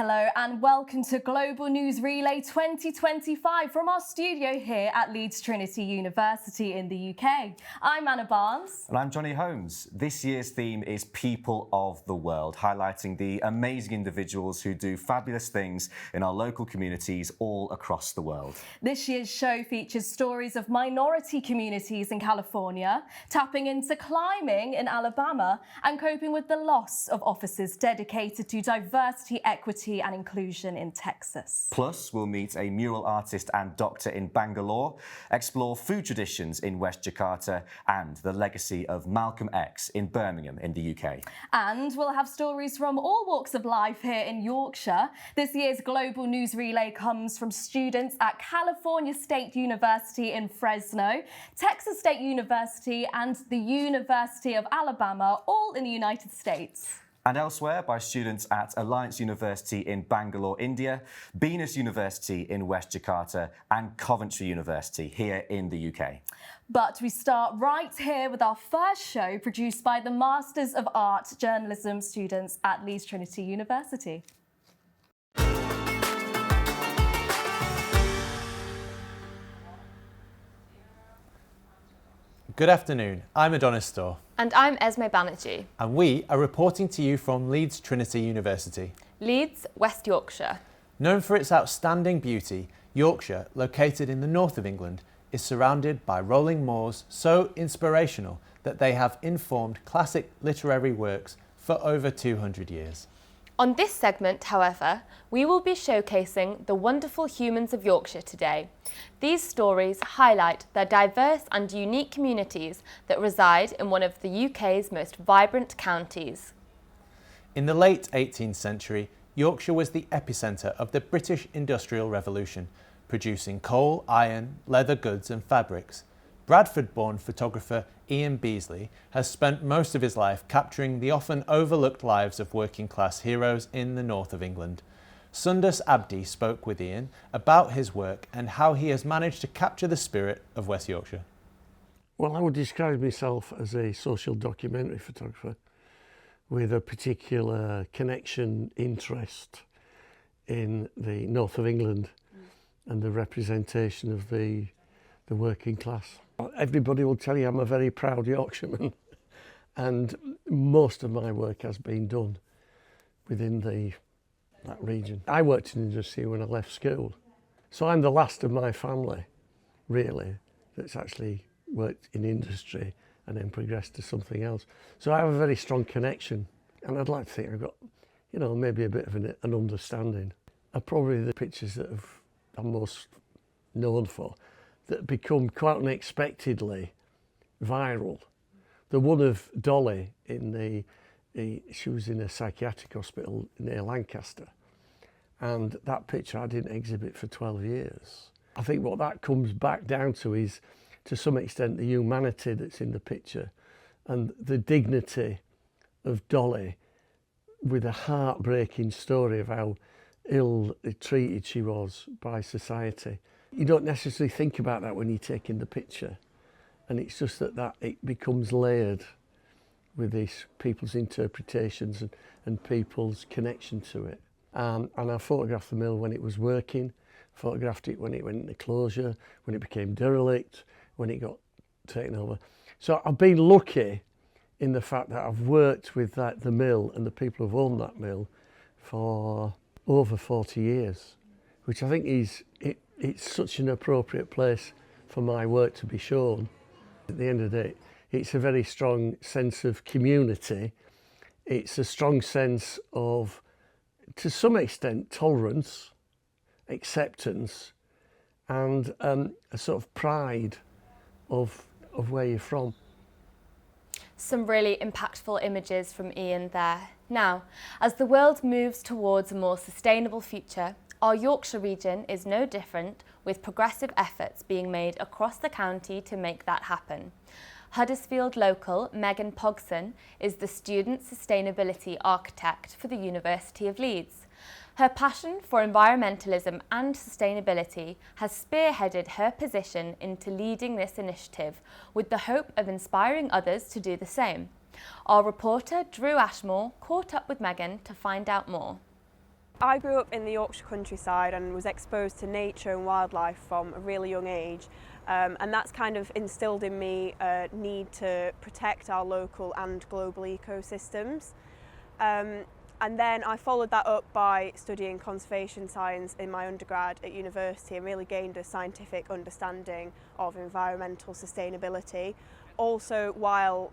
Hello and welcome to Global News Relay 2025 from our studio here at Leeds Trinity University in the UK. I'm Anna Barnes. And I'm Johnny Holmes. This year's theme is People of the World, highlighting the amazing individuals who do fabulous things in our local communities all across the world. This year's show features stories of minority communities in California, tapping into climbing in Alabama, and coping with the loss of offices dedicated to diversity, equity and inclusion in Texas. Plus, we'll meet a mural artist and doctor in Bangalore, explore food traditions in West Jakarta and the legacy of Malcolm X in Birmingham in the UK. And we'll have stories from all walks of life here in Yorkshire. This year's Global News Relay comes from students at California State University in Fresno, Texas State University and the University of Alabama, all in the United States. And elsewhere by students at Alliance University in Bangalore, India, Binus University in West Jakarta and Coventry University here in the UK. But we start right here with our first show produced by the Masters of Art Journalism students at Leeds Trinity University. Good afternoon, I'm Adonis Storr. And I'm Esme Banerjee. And we are reporting to you from Leeds Trinity University. Leeds, West Yorkshire. Known for its outstanding beauty, Yorkshire, located in the north of England, is surrounded by rolling moors so inspirational that they have informed classic literary works for over 200 years. On this segment, however, we will be showcasing the wonderful humans of Yorkshire today. These stories highlight the diverse and unique communities that reside in one of the UK's most vibrant counties. In the late 18th century, Yorkshire was the epicentre of the British Industrial Revolution, producing coal, iron, leather goods and fabrics. Bradford-born photographer Ian Beasley has spent most of his life capturing the often overlooked lives of working-class heroes in the north of England. Sundus Abdi spoke with Ian about his work and how he has managed to capture the spirit of West Yorkshire. Well, I would describe myself as a social documentary photographer with a particular connection, interest in the north of England and the representation of the working class. Everybody will tell you I'm a very proud Yorkshireman, and most of my work has been done within that region. I worked in industry when I left school, so I'm the last of my family, really, that's actually worked in industry and then progressed to something else. So I have a very strong connection, and I'd like to think I've got, maybe a bit of an understanding. Probably the pictures that I'm most known for, that become quite unexpectedly viral. The one of Dolly she was in a psychiatric hospital near Lancaster, and that picture I didn't exhibit for 12 years. I think what that comes back down to is, to some extent, the humanity that's in the picture and the dignity of Dolly, with a heartbreaking story of how ill treated she was by society. You don't necessarily think about that when you're taking the picture, and it's just that it becomes layered with these people's interpretations and people's connection to it. And I photographed the mill when it was working, photographed it when it went into closure, when it became derelict, when it got taken over. So I've been lucky in the fact that I've worked with the mill and the people who've owned that mill for over 40 years, which I think it's such an appropriate place for my work to be shown. At the end of the day, it's a very strong sense of community. It's a strong sense of, to some extent, tolerance, acceptance, and a sort of pride of where you're from. Some really impactful images from Ian there. Now, as the world moves towards a more sustainable future, our Yorkshire region is no different, with progressive efforts being made across the county to make that happen. Huddersfield local Megan Pogson is the student sustainability architect for the University of Leeds. Her passion for environmentalism and sustainability has spearheaded her position into leading this initiative, with the hope of inspiring others to do the same. Our reporter Drew Ashmore caught up with Megan to find out more. I grew up in the Yorkshire countryside and was exposed to nature and wildlife from a really young age, and that's kind of instilled in me a need to protect our local and global ecosystems. And then I followed that up by studying conservation science in my undergrad at university and really gained a scientific understanding of environmental sustainability. Also, while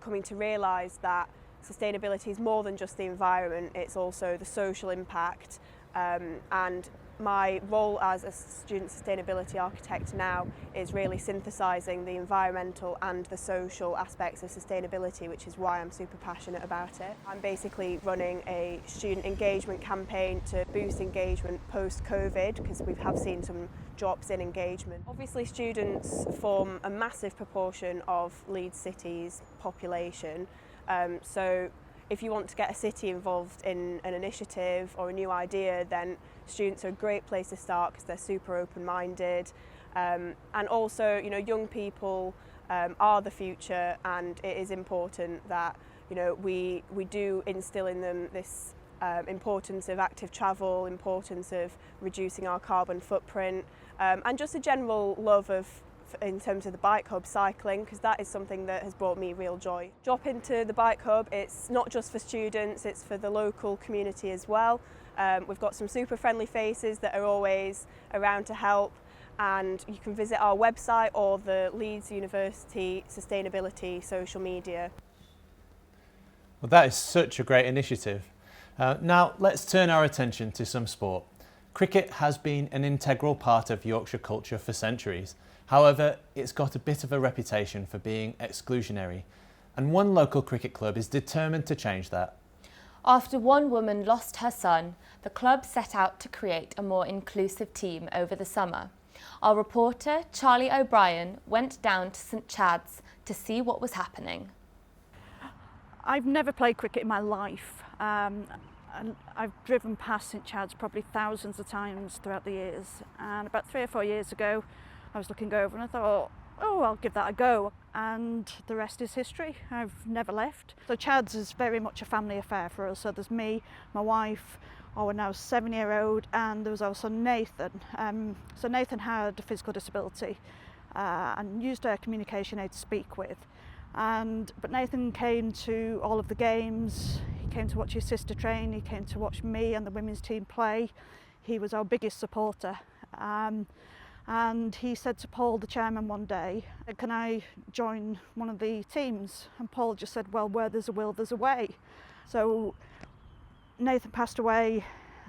coming to realise that sustainability is more than just the environment, it's also the social impact, and my role as a student sustainability architect now is really synthesising the environmental and the social aspects of sustainability, which is why I'm super passionate about it. I'm basically running a student engagement campaign to boost engagement post-COVID, because we have seen some drops in engagement. Obviously, students form a massive proportion of Leeds City's population, so if you want to get a city involved in an initiative or a new idea, then students are a great place to start because they're super open-minded, and also, you know, young people are the future, and it is important that, you know, we do instill in them this importance of active travel, importance of reducing our carbon footprint, and just a general love of, in terms of the bike hub, cycling, because that is something that has brought me real joy. Drop into the bike hub, it's not just for students, it's for the local community as well. We've got some super friendly faces that are always around to help, and you can visit our website or the Leeds University Sustainability social media. Well, that is such a great initiative. Now let's turn our attention to some sport. Cricket has been an integral part of Yorkshire culture for centuries. However, it's got a bit of a reputation for being exclusionary, and one local cricket club is determined to change that. After one woman lost her son, the club set out to create a more inclusive team over the summer. Our reporter, Charlie O'Brien, went down to St Chad's to see what was happening. I've never played cricket in my life, and I've driven past St Chad's probably thousands of times throughout the years, and about 3 or 4 years ago I was looking over and I thought, oh, I'll give that a go, and the rest is history. I've never left. So Chad's is very much a family affair for us. So there's me, my wife, our now 7-year-old, and there was also Nathan. So Nathan had a physical disability and used a communication aid to speak with. But Nathan came to all of the games. He came to watch his sister train. He came to watch me and the women's team play. He was our biggest supporter. And he said to Paul, the chairman, one day, can I join one of the teams? And Paul just said, well, where there's a will, there's a way. So Nathan passed away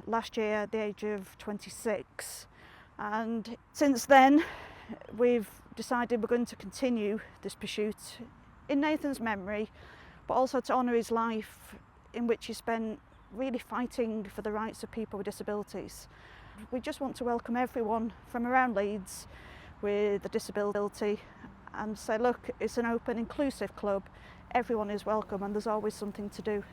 last year at the age of 26. And since then, we've decided we're going to continue this pursuit in Nathan's memory, but also to honour his life, in which he spent really fighting for the rights of people with disabilities. We just want to welcome everyone from around Leeds with a disability and say, look, it's an open, inclusive club. Everyone is welcome and there's always something to do.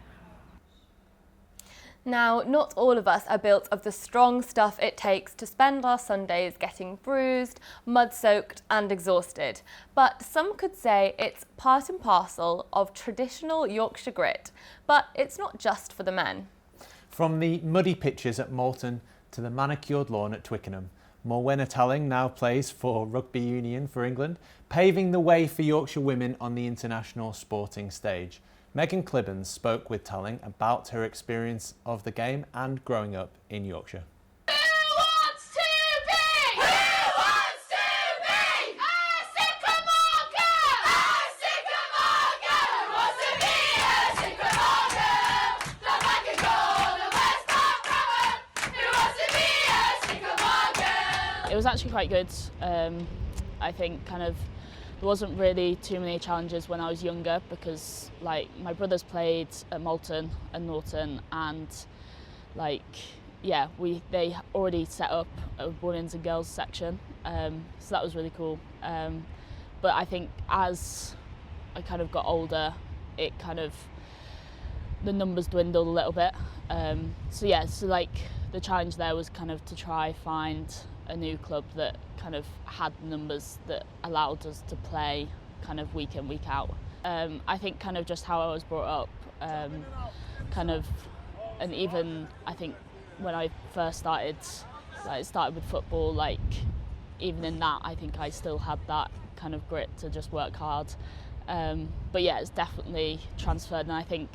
Now, not all of us are built of the strong stuff it takes to spend our Sundays getting bruised, mud-soaked and exhausted. But some could say it's part and parcel of traditional Yorkshire grit. But it's not just for the men. From the muddy pitches at Moulton to the manicured lawn at Twickenham, Morwenna Talling now plays for Rugby Union for England, paving the way for Yorkshire women on the international sporting stage. Megan Clibbens spoke with Talling about her experience of the game and growing up in Yorkshire. It was actually quite good. I think kind of there wasn't really too many challenges when I was younger because like my brothers played at Moulton and Norton, and like yeah, they already set up a women's and girls section, so that was really cool. But I think as I kind of got older, it kind of the numbers dwindled a little bit. So yeah, so like the challenge there was kind of to try find a new club that kind of had numbers that allowed us to play kind of week in, week out. I think kind of just how I was brought up, kind of and even I think when I first started with football, like even in that I think I still had that kind of grit to just work hard. But yeah, it's definitely transferred, and I think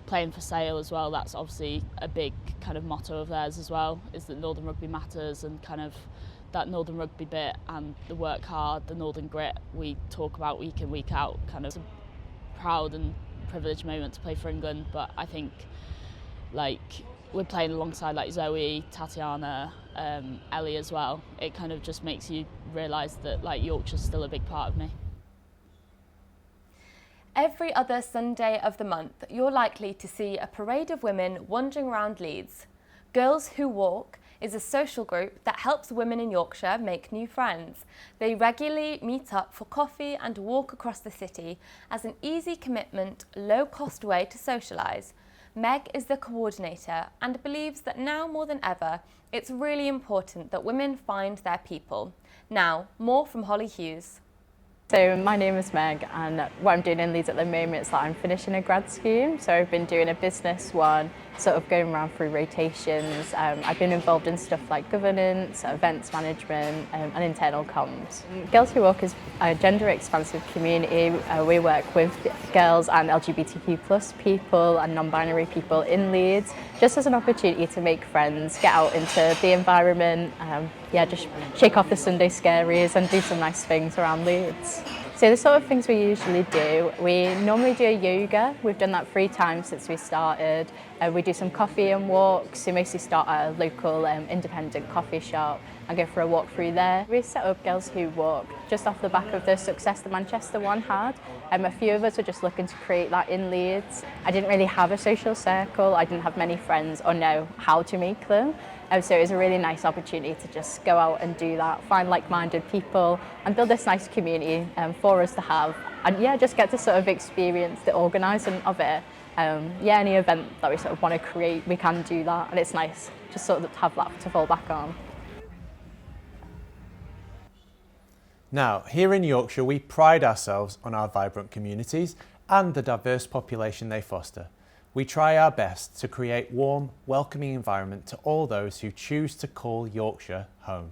playing for Sale as well, that's obviously a big kind of motto of theirs as well, is that Northern Rugby matters, and kind of that Northern Rugby bit and the work hard, the Northern grit we talk about week in, week out. Kind of it's a proud and privileged moment to play for England, but I think like we're playing alongside like Zoe, Tatiana, Ellie as well. It kind of just makes you realise that like Yorkshire's still a big part of me. Every other Sunday of the month, you're likely to see a parade of women wandering around Leeds. Girls Who Walk is a social group that helps women in Yorkshire make new friends. They regularly meet up for coffee and walk across the city as an easy commitment, low-cost way to socialise. Meg is the coordinator and believes that now more than ever, it's really important that women find their people. Now, more from Holly Hughes. So my name is Meg, and what I'm doing in Leeds at the moment is that I'm finishing a grad scheme. So I've been doing a business one, sort of going around through rotations. I've been involved in stuff like governance, events management, and internal comms. Girls Who Walk is a gender expansive community. We work with girls and LGBTQ+ people and non-binary people in Leeds, just as an opportunity to make friends, get out into the environment, just shake off the Sunday scaries and do some nice things around Leeds. So the sort of things we usually do, we normally do yoga. We've done that 3 times since we started. We do some coffee and walks. We mostly start at a local independent coffee shop and go for a walk through there. We set up Girls Who Walk just off the back of the success the Manchester one had. A few of us were just looking to create that in Leeds. I didn't really have a social circle. I didn't have many friends or know how to make them. So it was a really nice opportunity to just go out and do that, find like-minded people and build this nice community for us to have. And just get to sort of experience the organising of it. Any event that we sort of want to create, we can do that, and it's nice just sort of have that to fall back on. Now, here in Yorkshire, we pride ourselves on our vibrant communities and the diverse population they foster. We try our best to create a warm, welcoming environment to all those who choose to call Yorkshire home.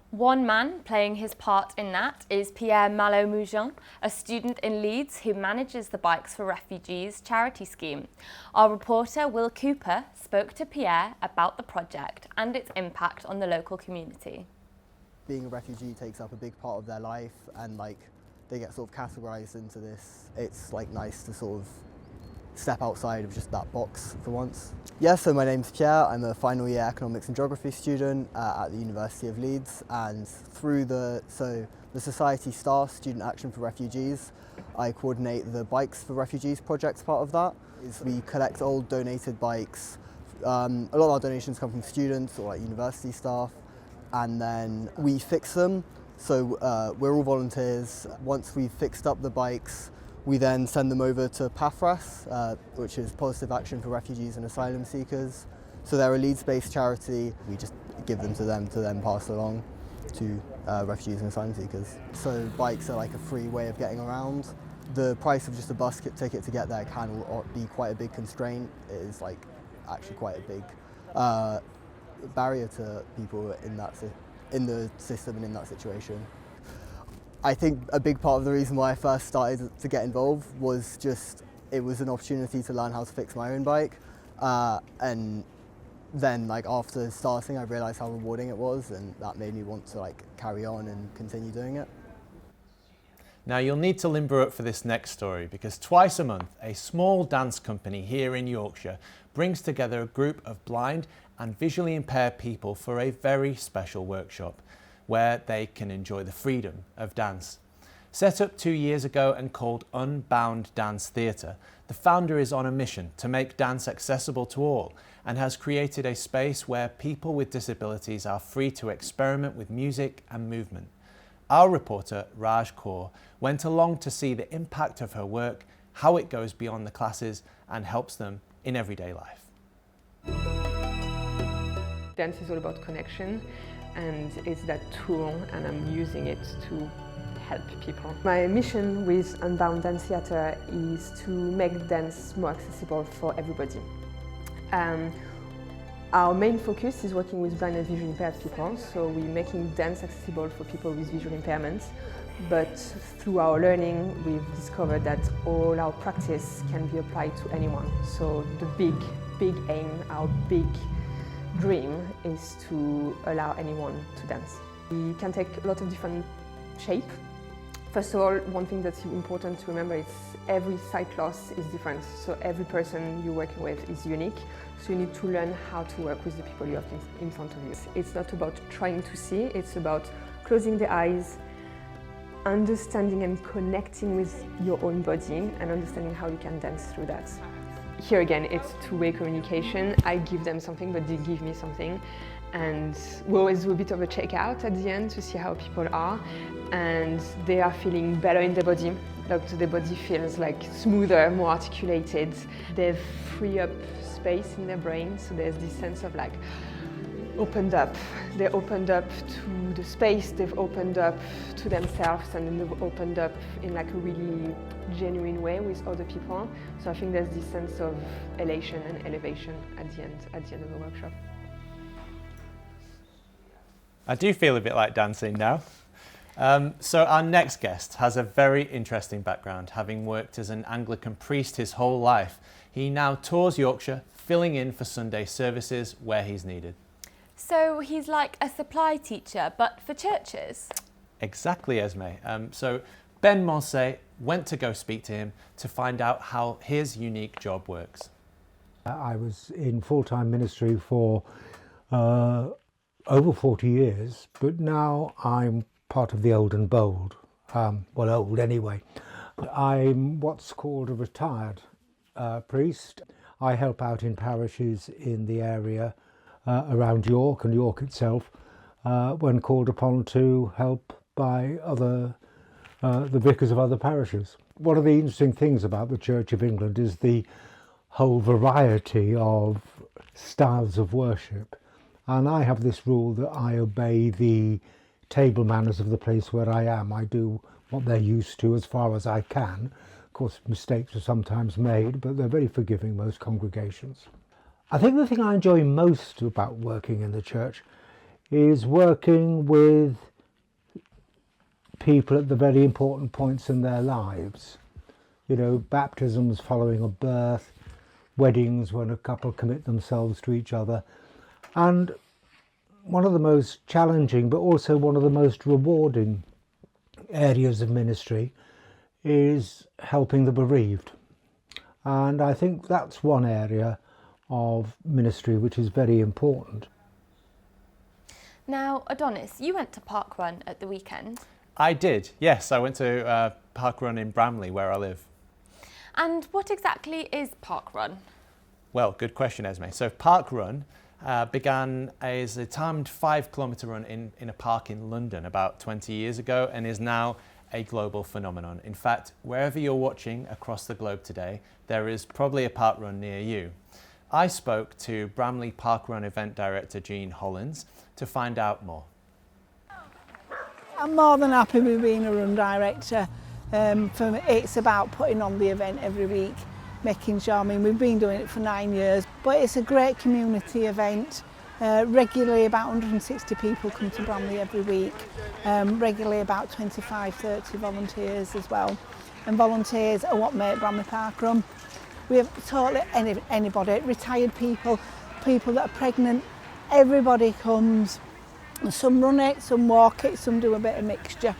One man playing his part in that is Pierre Malo-Moujon, a student in Leeds who manages the Bikes for Refugees charity scheme. Our reporter Will Cooper spoke to Pierre about the project and its impact on the local community. Being a refugee takes up a big part of their life, and they get sort of categorised into this. It's nice to sort of step outside of just that box for once. Yeah, so my name's Pierre. I'm a final year economics and geography student at the University of Leeds, and through the Society STAR, Student Action for Refugees, I coordinate the Bikes for Refugees project. Part of that is we collect old donated bikes. A lot of our donations come from students or university staff, and then we fix them. So we're all volunteers. Once we've fixed up the bikes, we then send them over to PAFRAS, which is Positive Action for Refugees and Asylum Seekers. So they're a Leeds-based charity. We just give them to then pass along to refugees and asylum seekers. So bikes are a free way of getting around. The price of just a bus ticket to get there can be quite a big constraint. It is actually quite a big barrier to people in the system and in that situation. I think a big part of the reason why I first started to get involved was it was an opportunity to learn how to fix my own bike, and then after starting I realised how rewarding it was, and that made me want to carry on and continue doing it. Now you'll need to limber up for this next story, because twice a month a small dance company here in Yorkshire brings together a group of blind and visually impaired people for a very special workshop where they can enjoy the freedom of dance. Set up 2 years ago and called Unbound Dance Theatre, the founder is on a mission to make dance accessible to all and has created a space where people with disabilities are free to experiment with music and movement. Our reporter, Raj Kaur, went along to see the impact of her work, how it goes beyond the classes and helps them in everyday life. Dance is all about connection, and it's that tool, and I'm using it to help people. My mission with Unbound Dance Theatre is to make dance more accessible for everybody. Our main focus is working with blind and visually impaired people, so we're making dance accessible for people with visual impairments. But through our learning, we've discovered that all our practice can be applied to anyone. So the big aim, our big dream is to allow anyone to dance. We can take a lot of different shapes. First of all, one thing that's important to remember is every sight loss is different. So every person you're working with is unique. So you need to learn how to work with the people you have in front of you. It's not about trying to see, it's about closing the eyes, understanding and connecting with your own body and understanding how you can dance through that. Here again, it's two-way communication. I give them something, but they give me something. And we always do a bit of a checkout at the end to see how people are. And they are feeling better in their body. Like the body feels like smoother, more articulated. They free up space in their brain, so there's this sense of like opened up. They opened up to the space, they've opened up to themselves, and then they've opened up in like a really genuine way with other people. So I think there's this sense of elation and elevation at the end of the workshop. I do feel a bit like dancing now. So our next guest has a very interesting background, having worked as an Anglican priest his whole life. He now tours Yorkshire, filling in for Sunday services where he's needed. So he's like a supply teacher, but for churches? Exactly, Esme. So Ben Moncey went to go speak to him to find out how his unique job works. I was in full-time ministry for over 40 years, but now I'm part of the old and bold. Well, old anyway. I'm what's called a retired priest. I help out in parishes in the area around York and York itself when called upon to help by the vicars of other parishes. One of the interesting things about the Church of England is the whole variety of styles of worship. And I have this rule that I obey the table manners of the place where I am. I do what they're used to as far as I can. Of course, mistakes are sometimes made, but they're very forgiving, most congregations. I think the thing I enjoy most about working in the church is working with people at the very important points in their lives. You know, baptisms following a birth, weddings when a couple commit themselves to each other. And one of the most challenging, but also one of the most rewarding areas of ministry is helping the bereaved. And I think that's one area of ministry which is very important. Now, Adonis, you went to Parkrun at the weekend. I did, yes. I went to Parkrun in Bramley, where I live. And what exactly is Parkrun? Well, good question, Esme. So Parkrun began as a timed 5-kilometre run in a park in London about 20 years ago and is now a global phenomenon. In fact, wherever you're watching across the globe today, there is probably a parkrun near you. I spoke to Bramley Parkrun event director Jean Hollins to find out more. I'm more than happy with being a run director. For me, it's about putting on the event every week, making sure, we've been doing it for 9 years, but it's a great community event. Regularly about 160 people come to Bramley every week, regularly about 25-30 volunteers as well. And volunteers are what make Bramley Parkrun. We have totally anybody, retired people, people that are pregnant, everybody comes. Some run it, some walk it, some do a bit of mixture.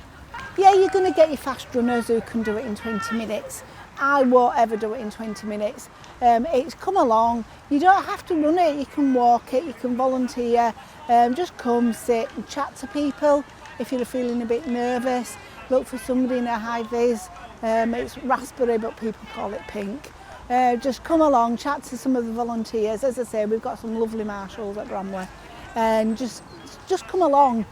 Yeah, you're going to get your fast runners who can do it in 20 minutes. I won't ever do it in 20 minutes. It's come along. You don't have to run it, you can walk it, you can volunteer. Just come, sit and chat to people. If you're feeling a bit nervous, look for somebody in a high vis. It's raspberry, but people call it pink. Just come along, chat to some of the volunteers. As I say, we've got some lovely marshals at Bramley. And just come along.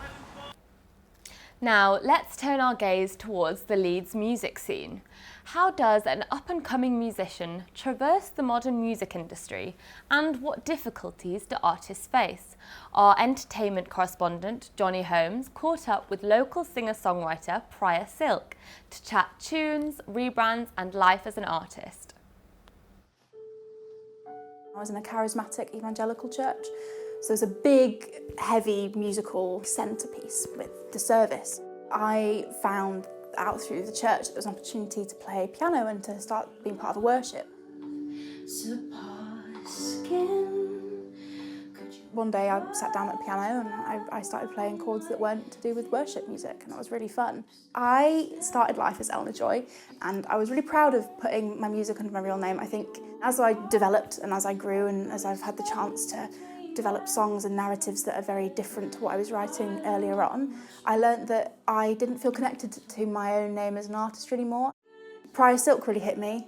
Now, let's turn our gaze towards the Leeds music scene. How does an up-and-coming musician traverse the modern music industry, and what difficulties do artists face? Our entertainment correspondent, Johnny Holmes, caught up with local singer-songwriter Priya Silk to chat tunes, rebrands and life as an artist. I was in a charismatic evangelical church, so there's a big, heavy musical centrepiece with the service. I found out through the church there was an opportunity to play piano and to start being part of the worship. One day I sat down at the piano and I started playing chords that weren't to do with worship music, and that was really fun. I started life as Eleanor Joy, and I was really proud of putting my music under my real name. I think as I developed and as I grew and as I've had the chance to develop songs and narratives that are very different to what I was writing earlier on, I learnt that I didn't feel connected to my own name as an artist anymore. Pryor Silk really hit me.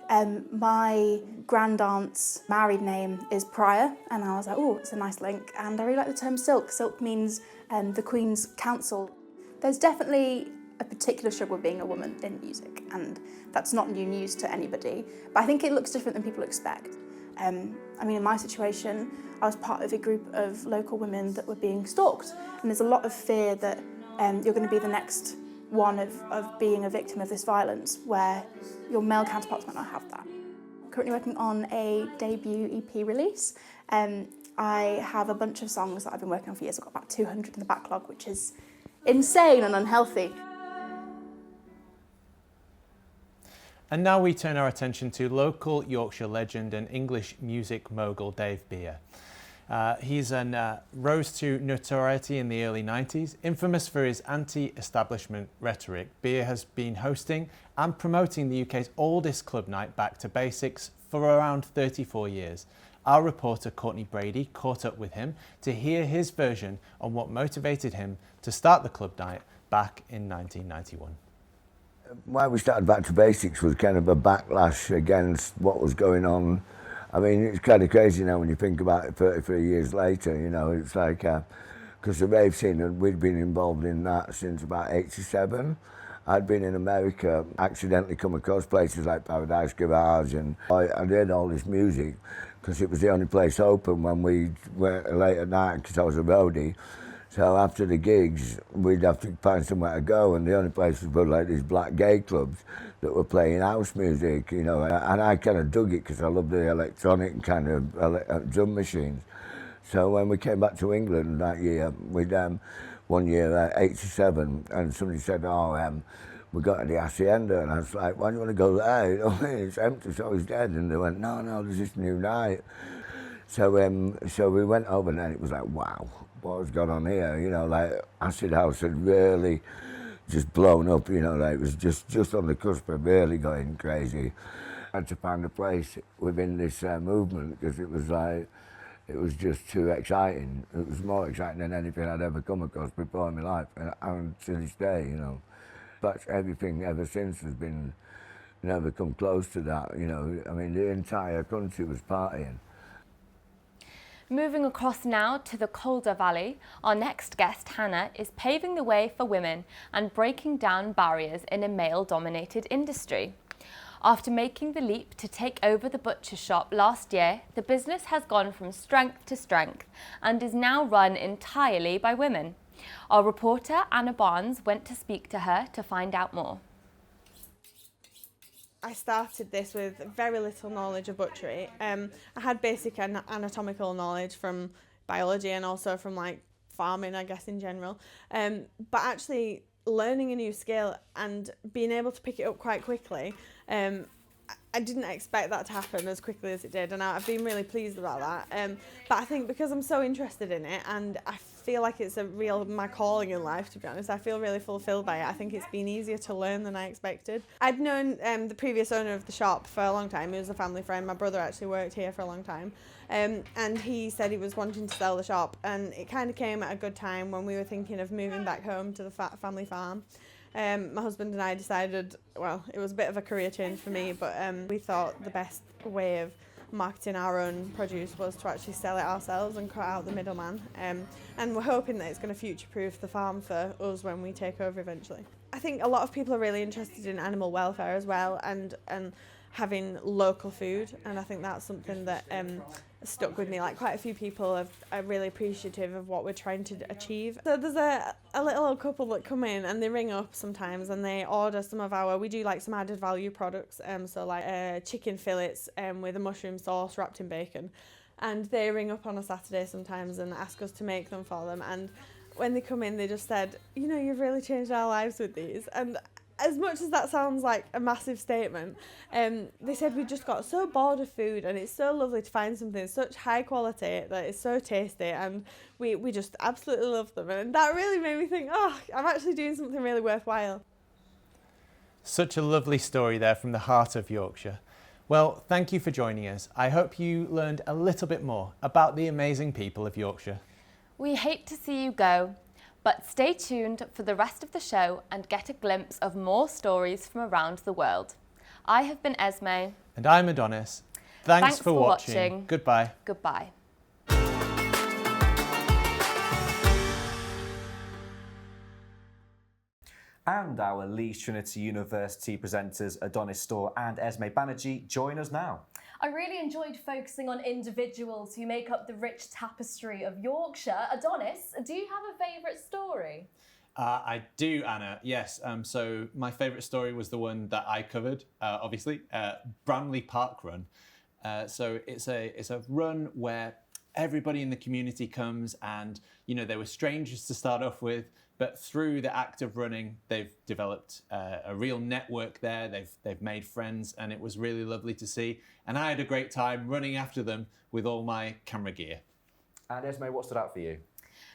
My grandaunt's married name is Pryor, and I was like, oh, it's a nice link. And I really like the term silk. Silk means the Queen's Counsel. There's definitely a particular struggle with being a woman in music, and that's not new news to anybody. But I think it looks different than people expect. I mean, in my situation, I was part of a group of local women that were being stalked, and there's a lot of fear that you're going to be the next one of being a victim of this violence, where your male counterparts might not have that. I'm currently working on a debut EP release. I have a bunch of songs that I've been working on for years. I've got about 200 in the backlog, which is insane and unhealthy. And now we turn our attention to local Yorkshire legend and English music mogul Dave Beer. He's rose to notoriety in the early 90s. Infamous for his anti-establishment rhetoric, Beer has been hosting and promoting the UK's oldest club night, Back to Basics, for around 34 years. Our reporter Courtney Brady caught up with him to hear his version on what motivated him to start the club night back in 1991. Why we started Back to Basics was kind of a backlash against what was going on. I mean, it's kind of crazy now when you think about it 33 years later, you know, it's like, because the rave scene, we'd been involved in that since about 87. I'd been in America, accidentally come across places like Paradise Garage, and I heard all this music because it was the only place open when we went late at night, because I was a roadie. So after the gigs, we'd have to find somewhere to go, and the only places were like these black gay clubs that were playing house music, you know, and I kind of dug it because I loved the electronic kind of drum machines. So when we came back to England that year, we'd one year, 87, and somebody said, oh, we got to the Hacienda, and I was like, why do you want to go there? You know, it's empty, so he's dead. And they went, no, there's this new night. So we went over, and then it was like, wow, what has gone on here? You know, like Acid House had really just blown up, you know, like it was just on the cusp of really going crazy. I had to find a place within this movement, because it was like, it was just too exciting. It was more exciting than anything I'd ever come across before in my life, and to this day, you know. But everything ever since has been, never come close to that, you know. I mean, the entire country was partying. Moving across now to the Calder Valley, our next guest, Hannah, is paving the way for women and breaking down barriers in a male-dominated industry. After making the leap to take over the butcher shop last year, the business has gone from strength to strength and is now run entirely by women. Our reporter, Anna Barnes, went to speak to her to find out more. I started this with very little knowledge of butchery. I had basic anatomical knowledge from biology and also from like farming, I guess, in general. But actually learning a new skill and being able to pick it up quite quickly, I didn't expect that to happen as quickly as it did, and I've been really pleased about that. But I think because I'm so interested in it, and I feel like it's my calling in life, to be honest, I feel really fulfilled by it. I think it's been easier to learn than I expected. I'd known the previous owner of the shop for a long time. He was a family friend. My brother actually worked here for a long time, and he said he was wanting to sell the shop, and it kind of came at a good time when we were thinking of moving back home to the family farm. My husband and I decided, well, it was a bit of a career change for me, but we thought the best way of marketing our own produce was to actually sell it ourselves and cut out the middleman. And we're hoping that it's going to future-proof the farm for us when we take over eventually. I think a lot of people are really interested in animal welfare as well, and having local food, and I think that's something that stuck with me. Like, quite a few people are really appreciative of what we're trying to achieve. So there's a little old couple that come in and they ring up sometimes and they order some of we do like some added value products, so like chicken fillets with a mushroom sauce wrapped in bacon. and they ring up on a Saturday sometimes and ask us to make them for them. And when they come in, they just said, you know, you've really changed our lives with these. And as much as that sounds like a massive statement, they said we just got so bored of food, and it's so lovely to find something such high quality that is so tasty, and we just absolutely love them. And that really made me think, oh, I'm actually doing something really worthwhile. Such a lovely story there from the heart of Yorkshire. Well, thank you for joining us. I hope you learned a little bit more about the amazing people of Yorkshire. We hate to see you go, but stay tuned for the rest of the show and get a glimpse of more stories from around the world. I have been Esme. And I'm Adonis. Thanks for watching. Goodbye. Goodbye. And our Leeds Trinity University presenters Adonis Storr and Esme Banerjee join us now. I really enjoyed focusing on individuals who make up the rich tapestry of Yorkshire. Adonis, do you have a favourite story? I do, Anna, yes. So my favourite story was the one that I covered, obviously, Bramley Park Run. So it's a run where everybody in the community comes, and, you know, they were strangers to start off with, but through the act of running, they've developed a real network there. They've made friends, and it was really lovely to see. And I had a great time running after them with all my camera gear. And Esme, what stood out for you?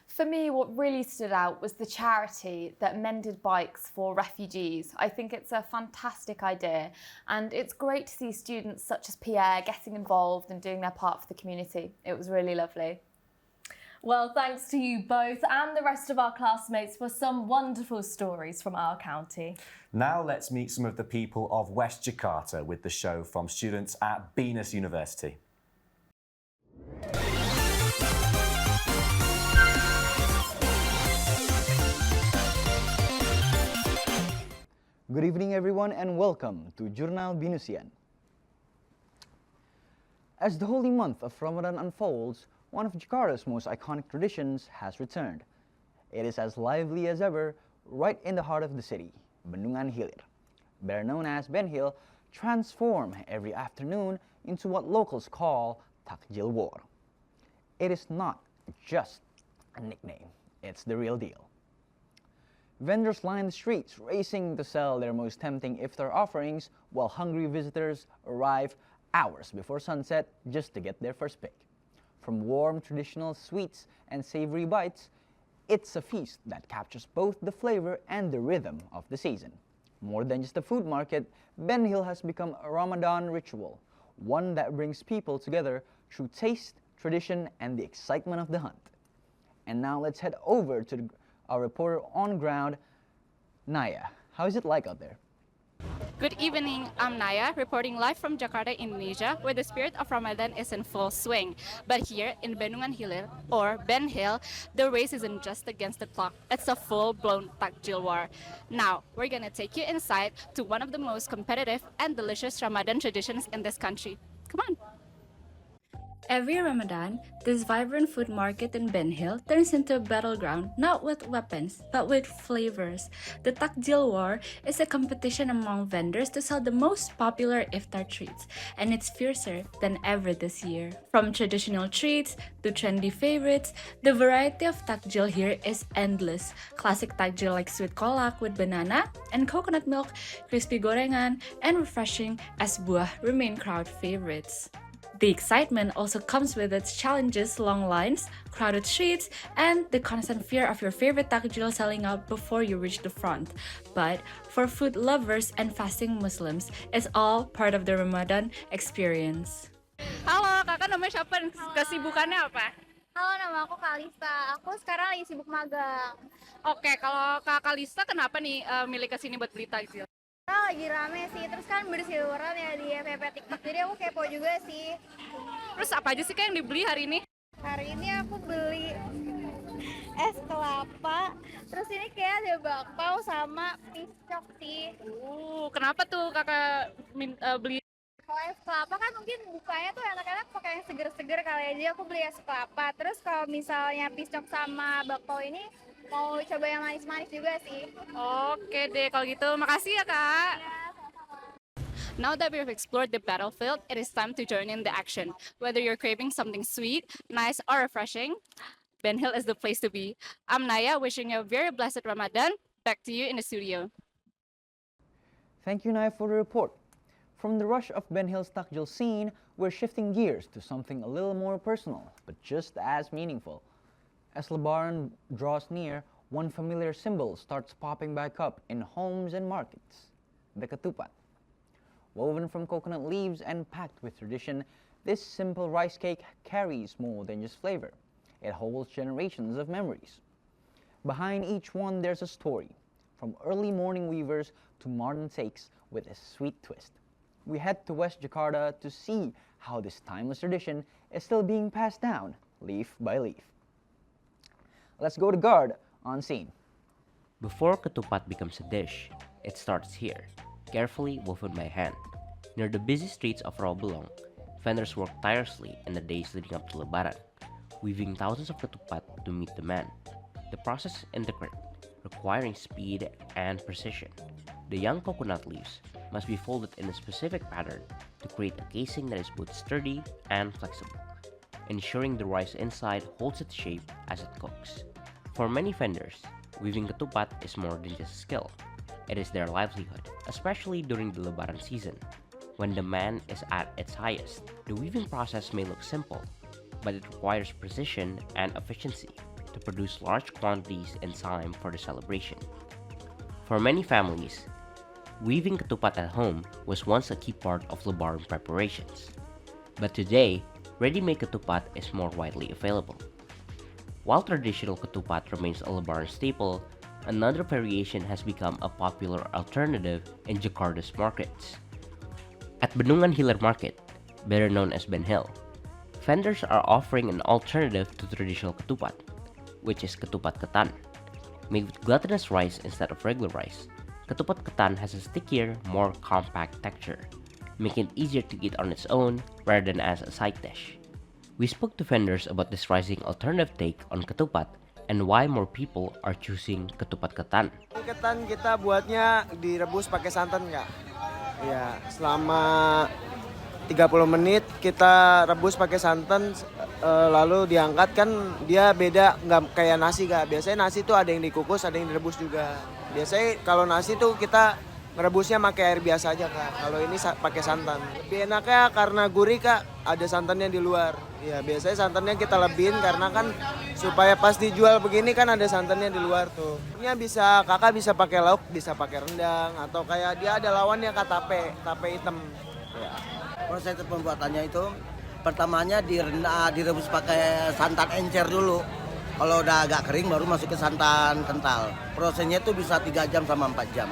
For me, what really stood out was the charity that mended bikes for refugees. I think it's a fantastic idea, and it's great to see students such as Pierre getting involved and doing their part for the community. It was really lovely. Well, thanks to you both and the rest of our classmates for some wonderful stories from our county. Now let's meet some of the people of West Jakarta with the show from students at Binus University. Good evening everyone and welcome to Jurnal Binusian. As the holy month of Ramadan unfolds, one of Jakarta's most iconic traditions has returned. It is as lively as ever, right in the heart of the city, Bendungan Hilir. Better known as Ben Hill, transform every afternoon into what locals call Takjil War. It is not just a nickname, it's the real deal. Vendors line the streets, racing to sell their most tempting iftar offerings, while hungry visitors arrive hours before sunset just to get their first pick. From warm traditional sweets and savory bites, it's a feast that captures both the flavor and the rhythm of the season. More than just a food market, Ben Hill has become a Ramadan ritual, one that brings people together through taste, tradition, and the excitement of the hunt. And now let's head over to our reporter on ground, Naya. How is it like out there? Good evening, I'm Naya, reporting live from Jakarta, Indonesia, where the spirit of Ramadan is in full swing. But here in Bendungan Hilir, or Ben Hill, the race isn't just against the clock, it's a full-blown takjil war. Now, we're gonna take you inside to one of the most competitive and delicious Ramadan traditions in this country. Come on! Every Ramadan, this vibrant food market in Ben Hill turns into a battleground not with weapons, but with flavors. The Takjil War is a competition among vendors to sell the most popular iftar treats, and it's fiercer than ever this year. From traditional treats to trendy favorites, the variety of takjil here is endless. Classic takjil like sweet kolak with banana and coconut milk, crispy gorengan, and refreshing as buah remain crowd favorites. The excitement also comes with its challenges, long lines, crowded streets, and the constant fear of your favorite takjil selling out before you reach the front. But for food lovers and fasting Muslims, it's all part of the Ramadan experience. Halo, kakak namanya siapa? Kesibukannya apa? Halo, nama aku Kalista. Aku sekarang lagi sibuk magang. Oke, kalau Kak Kalista kenapa nih milih kesini buat beli takjil? Karena lagi rame sih, terus kan berseliweran ya di FYP TikTok, jadi aku kepo juga sih. Terus apa aja sih Kak yang dibeli hari ini? Hari ini aku beli es kelapa, terus ini kayak ada bakpao sama piscok sih. Kenapa tuh kakak beli? Kalau es kelapa kan mungkin bukanya tuh enak-enak pakai yang seger-seger kali aja, aku beli es kelapa. Terus kalau misalnya piscok sama bakpao ini mau coba yang manis-manis juga sih. Oke deh, kalau gitu makasih ya Kak. Now that we've explored the battlefield, it is time to join in the action. Whether you're craving something sweet, nice, or refreshing, Ben Hill is the place to be. I'm Naya, wishing you a very blessed Ramadan. Back to you in the studio. Thank you, Naya, for the report. From the rush of Ben Hill's takjil scene, we're shifting gears to something a little more personal, but just as meaningful. As Lebaran draws near, one familiar symbol starts popping back up in homes and markets: the ketupat. Woven from coconut leaves and packed with tradition, this simple rice cake carries more than just flavor. It holds generations of memories. Behind each one, there's a story, from early morning weavers to modern takes with a sweet twist. We head to West Jakarta to see how this timeless tradition is still being passed down, leaf by leaf. Let's go to Guard on scene. Before ketupat becomes a dish, it starts here, carefully woven by hand. Near the busy streets of Rawabelong, vendors work tirelessly in the days leading up to Lebaran, weaving thousands of ketupat to meet demand. The process is intricate, requiring speed and precision. The young coconut leaves must be folded in a specific pattern to create a casing that is both sturdy and flexible, ensuring the rice inside holds its shape as it cooks. For many vendors, weaving ketupat is more than just a skill. It is their livelihood, especially during the Lebaran season, when demand is at its highest. The weaving process may look simple, but it requires precision and efficiency to produce large quantities in time for the celebration. For many families, weaving ketupat at home was once a key part of Lebaran preparations. But today, ready-made ketupat is more widely available. While traditional ketupat remains a Lebaran staple, another variation has become a popular alternative in Jakarta's markets. At Bendungan Hilir Market, better known as Ben Hill, vendors are offering an alternative to traditional ketupat, which is ketupat ketan. Made with glutinous rice instead of regular rice, ketupat ketan has a stickier, more compact texture, making it easier to eat on its own rather than as a side dish. We spoke to vendors about this rising alternative take on ketupat and why more people are choosing ketupat ketan. Ketan kita buatnya direbus pakai santan nggak? Ya, selama 30 menit kita rebus pakai santan, lalu diangkat, kan dia beda, nggak kayak nasi Kak. Biasanya nasi tuh ada yang dikukus, ada yang direbus juga. Biasanya kalau nasi tuh kita merebusnya pakai air biasa aja Kak. Kalau ini pakai santan. Lebih enaknya karena gurih Kak, ada santannya di luar. Ya biasanya santannya kita lebihin karena kan supaya pas dijual begini kan ada santannya di luar tuh. Ini bisa Kakak bisa pakai lauk, bisa pakai rendang, atau kayak dia ada lawannya Kak, tape hitam. Ya. Proses pembuatannya itu pertamanya direbus pakai santan encer dulu. Kalau udah agak kering baru masuk ke santan kental. Prosesnya itu bisa 3 jam sama 4 jam.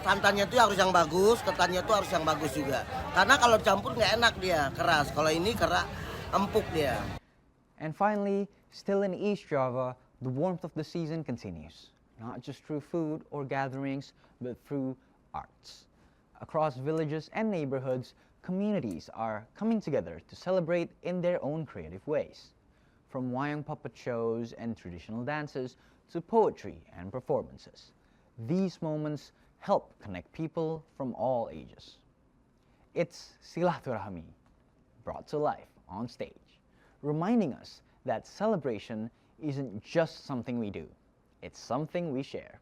Santannya itu harus yang bagus, ketannya itu harus yang bagus juga. Karena kalau campur nggak enak dia, keras. Kalau ini empuk dia. And finally, still in East Java, the warmth of the season continues. Not just through food or gatherings, but through arts. Across villages and neighborhoods, communities are coming together to celebrate in their own creative ways. From wayang puppet shows and traditional dances to poetry and performances, these moments help connect people from all ages. It's silaturahmi, brought to life on stage, reminding us that celebration isn't just something we do, it's something we share.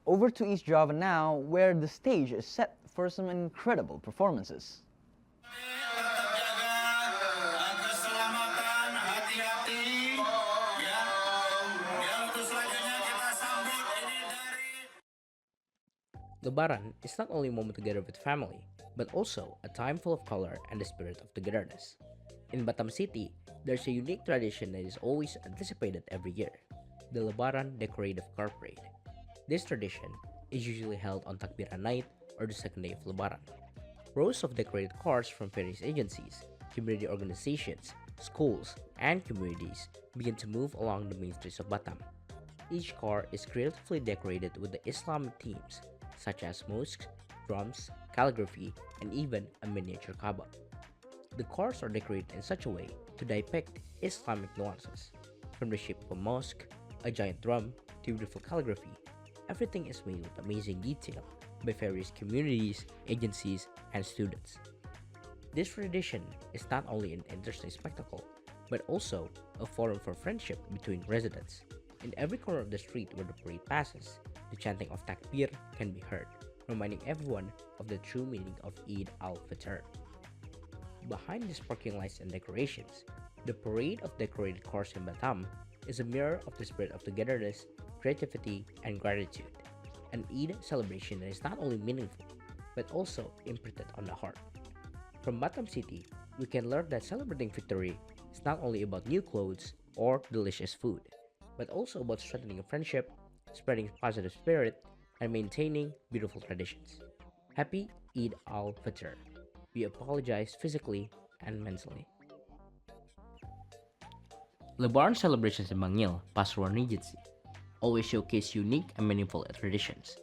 Over to East Java now, where the stage is set for some incredible performances. Lebaran is not only a moment together with family, but also a time full of color and the spirit of togetherness. In Batam City, there's a unique tradition that is always anticipated every year, the Lebaran Decorative Car Parade. This tradition is usually held on Takbiran night or the second day of Lebaran. Rows of decorated cars from various agencies, community organizations, schools, and communities begin to move along the main streets of Batam. Each car is creatively decorated with the Islamic themes, such as mosques, drums, calligraphy, and even a miniature Kaaba. The cars are decorated in such a way to depict Islamic nuances. From the shape of a mosque, a giant drum, to beautiful calligraphy, everything is made with amazing detail by various communities, agencies, and students. This tradition is not only an interesting spectacle, but also a forum for friendship between residents. In every corner of the street where the parade passes, the chanting of takbir can be heard, reminding everyone of the true meaning of Eid al-Fitr. Behind these sparkling lights and decorations, the parade of decorated cars in Batam is a mirror of the spirit of togetherness, creativity, and gratitude. An Eid celebration that is not only meaningful, but also imprinted on the heart. From Batam City, we can learn that celebrating victory is not only about new clothes or delicious food, but also about strengthening friendship, spreading positive spirit, and maintaining beautiful traditions. Happy Eid al-Fitr. We apologize physically and mentally. Lebaran celebrations in Bangil, Pasuruan Regency, always showcase unique and meaningful traditions.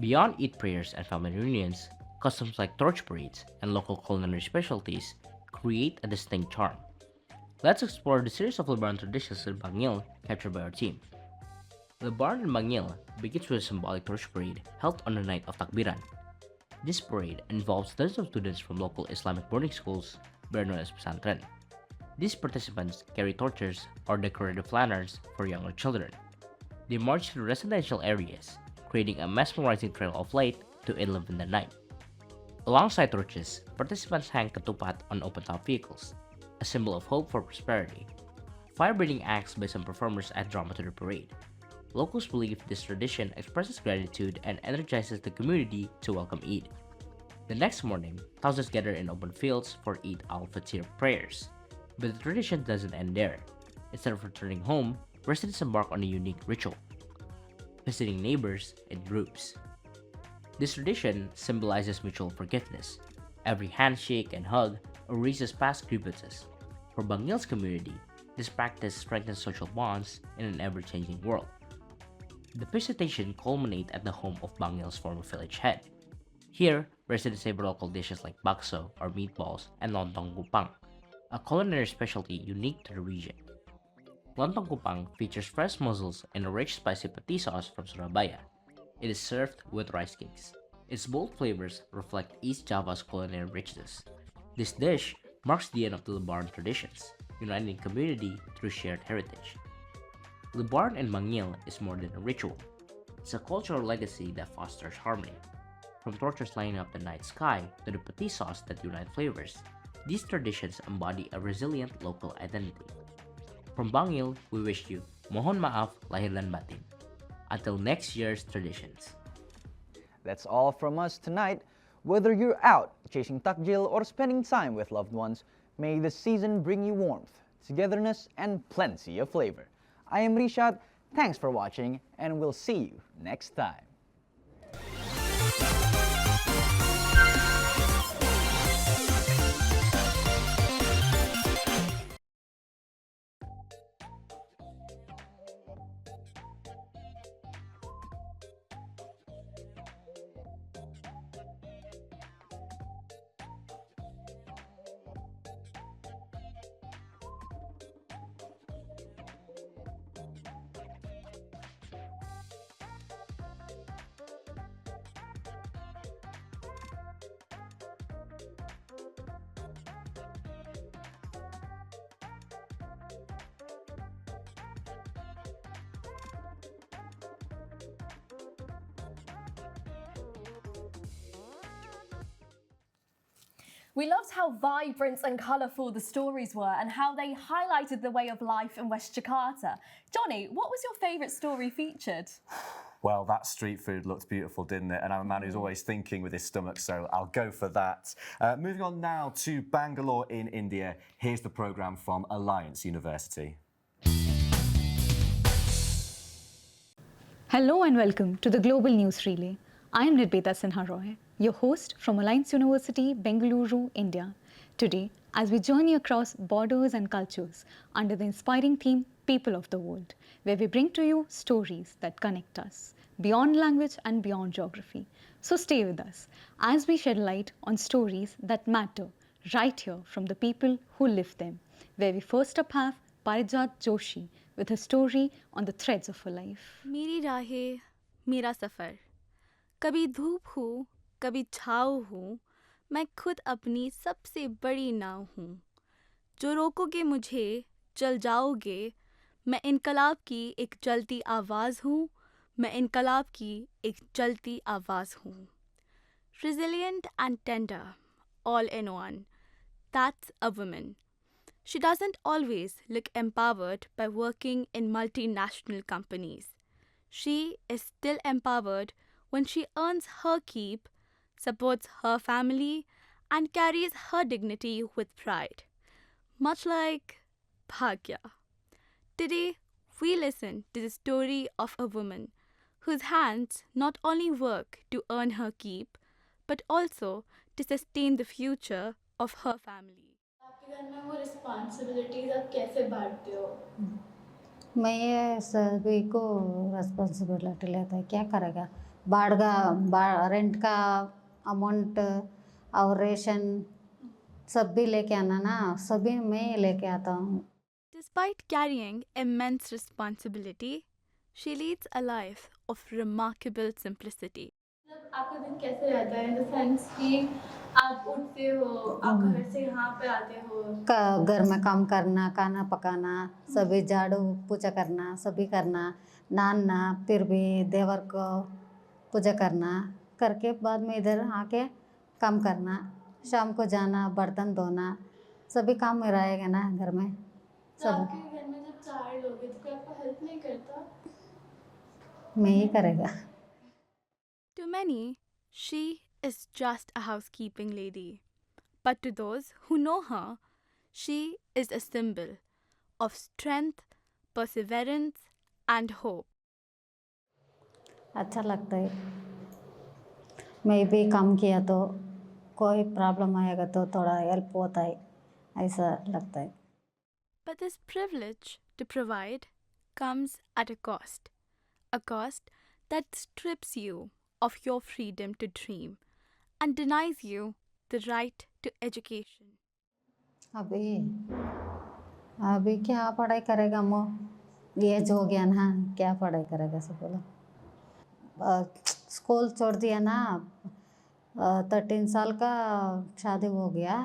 Beyond Eid prayers and family reunions, customs like torch parades and local culinary specialties create a distinct charm. Let's explore the series of Lebaran traditions in Bangil captured by our team. Lebaran in Bangil begins with a symbolic torch parade held on the night of Takbiran. This parade involves dozens of students from local Islamic boarding schools, better known as pesantren. These participants carry torches or decorative lanterns for younger children. They march through residential areas, creating a mesmerizing trail of light to illumine the night. Alongside torches, participants hang ketupat on open-top vehicles, a symbol of hope for prosperity. Fire-breathing acts by some performers add drama to the parade. Locals believe this tradition expresses gratitude and energizes the community to welcome Eid. The next morning, thousands gather in open fields for Eid al-Fitr prayers. But the tradition doesn't end there. Instead of returning home, residents embark on a unique ritual, visiting neighbors in groups. This tradition symbolizes mutual forgiveness. Every handshake and hug erases past grievances. For Bangil's community, this practice strengthens social bonds in an ever-changing world. The visitation culminates at the home of Bangil's former village head. Here, residents savor local dishes like bakso or meatballs and lontong kupang, a culinary specialty unique to the region. Lontong kupang features fresh mussels and a rich spicy pati sauce from Surabaya. It is served with rice cakes. Its bold flavors reflect East Java's culinary richness. This dish marks the end of the Lebaran traditions, uniting community through shared heritage. Lebaran in Bangil is more than a ritual. It's a cultural legacy that fosters harmony. From torches lighting up the night sky to the pati sauce that unite flavors, these traditions embody a resilient local identity. From Bangil, we wish you Mohon Maaf Lahir dan Batin. Until next year's traditions. That's all from us tonight. Whether you're out chasing takjil or spending time with loved ones, may the season bring you warmth, togetherness, and plenty of flavor. I am Rishad. Thanks for watching, and we'll see you next time. We loved how vibrant and colourful the stories were and how they highlighted the way of life in West Jakarta. Johnny, what was your favourite story featured? Well, that street food looked beautiful, didn't it? And I'm a man who's always thinking with his stomach, so I'll go for that. Moving on now to Bangalore in India. Here's the programme from Leeds University. Hello and welcome to the Global News Relay. I am Nirbeta Sinha Roy, your host from Leeds University, Bengaluru, India. Today, as we journey across borders and cultures under the inspiring theme People of the World, where we bring to you stories that connect us beyond language and beyond geography. So stay with us as we shed light on stories that matter right here from the people who live them, where we first up have Parijat Joshi with a story on the threads of her life. मेरी राहें मेरा सफ़र कभी धूप हूँ, कभी छाँव हूँ, मैं खुद अपनी सबसे बड़ी नाव हूँ। जो रोकोगे मुझे, जल जाओगे। मैं इनकलाब की एक जलती आवाज़ हूँ, मैं इनकलाब की एक जलती आवाज़ हूँ। Resilient and tender, all in one. That's a woman. She doesn't always look empowered by working in multinational companies. She is still empowered when she earns her keep, supports her family, and carries her dignity with pride. Much like Bhagya. Today, we listen to the story of a woman whose hands not only work to earn her keep, but also to sustain the future of her family. आपके घर में वो responsibilities आप कैसे बांटते हो? मैं ये सभी को रिस्पॉन्सिबिलिटी लेता है, क्या करेगा? रेंट का अमाउंट और रेशन सब भी लेके आना ना, सभी मैं लेके आता हूँ. Despite carrying immense responsibility, she leads a life of remarkable simplicity. मतलब आपका दिन कैसे रहता है? इन द सेंस कि आप उठते हो, आप घर से यहाँ पे आते हो, घर में काम करना, खाना पकाना, सभी झाड़ू पूजा करना, सभी करना, नहाना, फिर भी देवर को पूजा करना, करके बाद में इधर आके काम करना, शाम को जाना, बर्तन धोना, सभी काम में रहेगा ना घर में. तो आपके घर में जब 4 लोग हैं तो कोई आपको हेल्प नहीं करता? मैं ही करेगा. To many, she is just a housekeeping lady. But to those who know her, she is a symbol of strength, perseverance, and hope. अच्छा लगता है. मैं भी काम किया तो कोई प्रॉब्लम आएगा तो थोड़ा हेल्प होता है, ऐसा लगता है. But this privilege to provide comes at a cost that strips you of your freedom to dream and denies you the right to education. अभी क्या पढ़ाई करेगा? मो एज हो गया ना, क्या पढ़ाई करेगा? सब बोला स्कूल छोड़ दिया ना, 13 साल का शादी हो गया,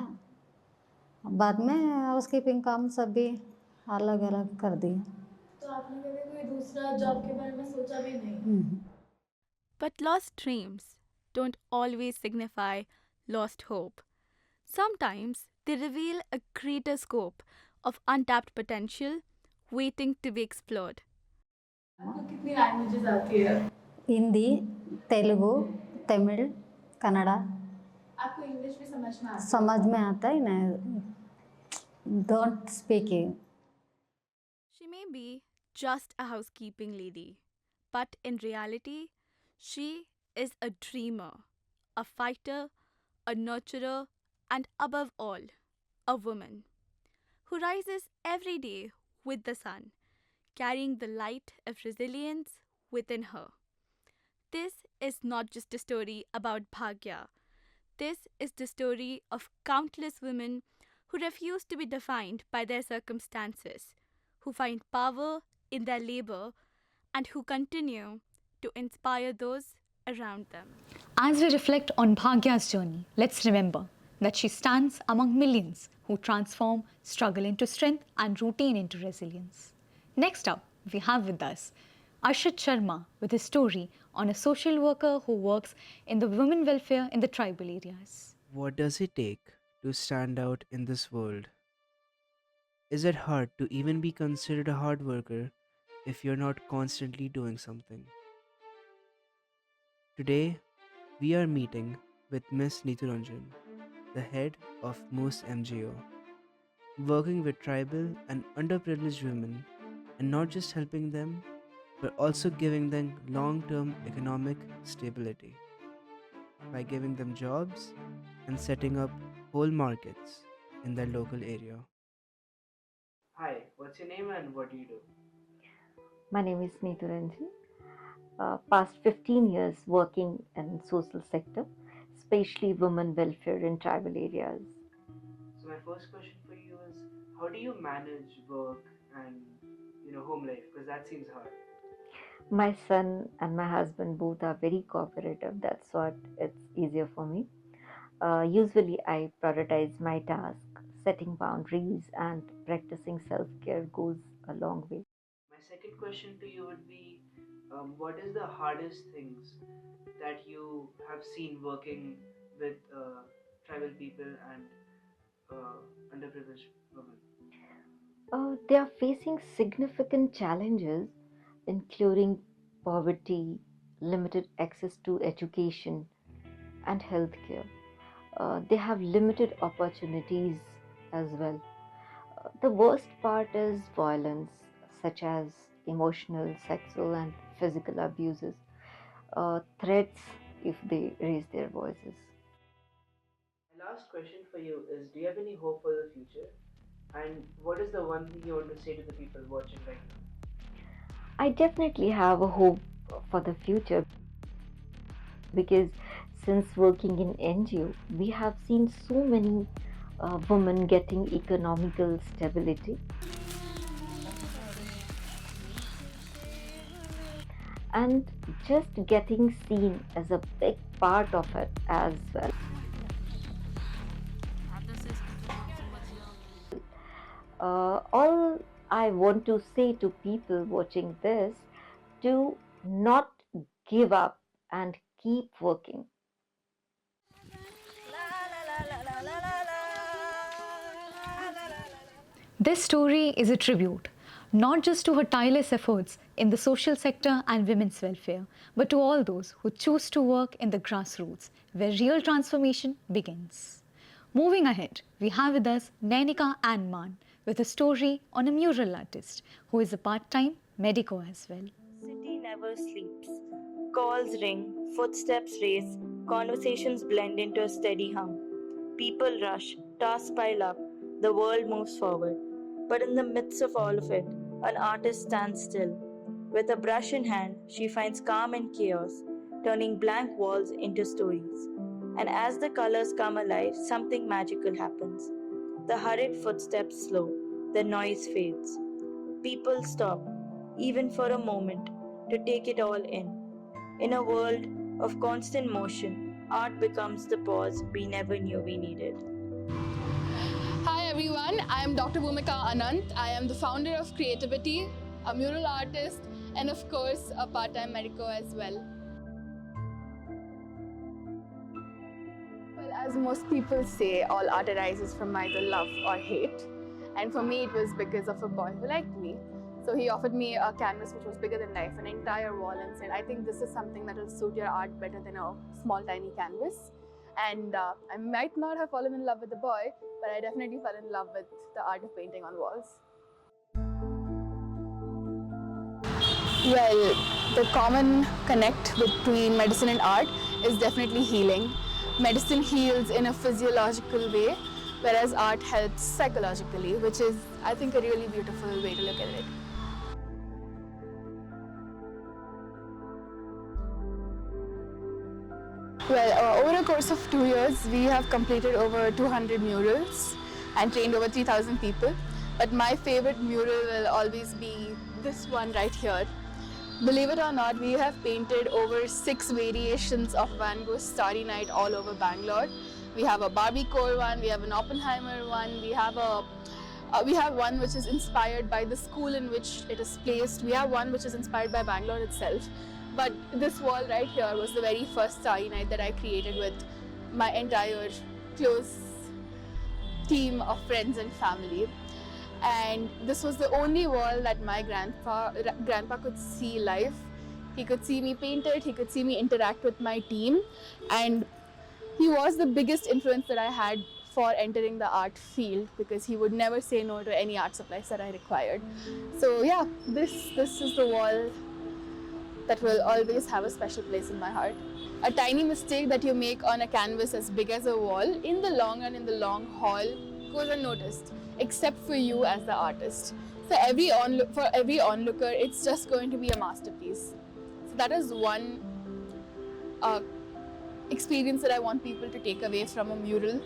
बाद में हाउसकीपिंग काम सब भी अलग अलग कर दिया. तो आपने कभी कोई दूसरा जॉब के बारे में सोचा भी नहीं? But lost dreams don't always signify lost hope. Sometimes they reveal a greater scope of untapped potential waiting to be explored. आपको कितनी लैंग्वेजेस आती है? हिंदी, तेलुगु, तमिल, कन्नड़ा. आपको इंग्लिश भी समझ में आता है? समझ में आता है ना, don't speak it. She may be just a housekeeping lady, but in reality, she is a dreamer, a fighter, a nurturer, and above all, a woman who rises every day with the sun, carrying the light of resilience within her. This is not just a story about Bhagya. This is the story of countless women who refuse to be defined by their circumstances, who find power in their labor, and who continue to inspire those around them. As we reflect on Bhagya's journey, let's remember that she stands among millions who transform struggle into strength and routine into resilience. Next up, we have with us Arshit Sharma with his story on a social worker who works in the women welfare in the tribal areas. What does it take to stand out in this world? Is it hard to even be considered a hard worker if you're not constantly doing something? Today, we are meeting with Miss Neeturanjan, the head of Moose MGO, working with tribal and underprivileged women and not just helping them, but also giving them long-term economic stability by giving them jobs and setting up whole markets in their local area. Hi, what's your name and what do you do? My name is Neeturanjan. Past 15 years working in social sector, especially women welfare in tribal areas. So my first question for you is, how do you manage work and home life? Because that seems hard. My son and my husband both are very cooperative. That's what it's easier for me. Usually, I prioritize my task. Setting boundaries and practicing self-care goes a long way. My second question to you would be, what is the hardest things that you have seen working with tribal people and underprivileged women? They are facing significant challenges, including poverty, limited access to education, and healthcare. They have limited opportunities as well. The worst part is violence, such as emotional, sexual, and physical abuses, threats if they raise their voices. My last question for you is, do you have any hope for the future? And what is the one thing you want to say to the people watching right now? I definitely have a hope for the future because since working in NGO, we have seen so many women getting economical stability. And just getting seen as a big part of it as well. All I want to say to people watching this, do not give up and keep working. This story is a tribute, not just to her tireless efforts in the social sector and women's welfare, but to all those who choose to work in the grassroots, where real transformation begins. Moving ahead, we have with us Nainika and Man with a story on a mural artist who is a part-time medico as well. City never sleeps. Calls ring, footsteps race, conversations blend into a steady hum. People rush, tasks pile up, the world moves forward. But in the midst of all of it, an artist stands still. With a brush in hand, she finds calm in chaos, turning blank walls into stories. And as the colors come alive, something magical happens. The hurried footsteps slow, the noise fades. People stop, even for a moment, to take it all in. In a world of constant motion, art becomes the pause we never knew we needed. Hi everyone, I am Dr. Bhumika Anant. I am the founder of Creativity, a mural artist, and of course a part-time medico as well. Well, as most people say, all art arises from either love or hate. And for me, it was because of a boy who liked me. So he offered me a canvas which was bigger than life, an entire wall, and said, I think this is something that will suit your art better than a small, tiny canvas. And I might not have fallen in love with the boy, but I definitely fell in love with the art of painting on walls. Well, the common connect between medicine and art is definitely healing. Medicine heals in a physiological way, whereas art helps psychologically, which is, I think, a really beautiful way to look at it. Well, over a course of 2 years, we have completed over 200 murals and trained over 3,000 people. But my favorite mural will always be this one right here. Believe it or not, we have painted over 6 variations of Van Gogh's Starry Night all over Bangalore. We have a Barbie core one, we have an Oppenheimer one, we have one which is inspired by the school in which it is placed. We have one which is inspired by Bangalore itself. But this wall right here was the very first Starry Night that I created with my entire close team of friends and family. And this was the only wall that my grandpa could see live. He could see me paint it, he could see me interact with my team. And he was the biggest influence that I had for entering the art field because he would never say no to any art supplies that I required. So yeah, this is the wall that will always have a special place in my heart. A tiny mistake that you make on a canvas as big as a wall, in the long run, in the long haul, goes unnoticed, except for you as the artist. So for every onlooker, it's just going to be a masterpiece. So that is one experience that I want people to take away from a mural,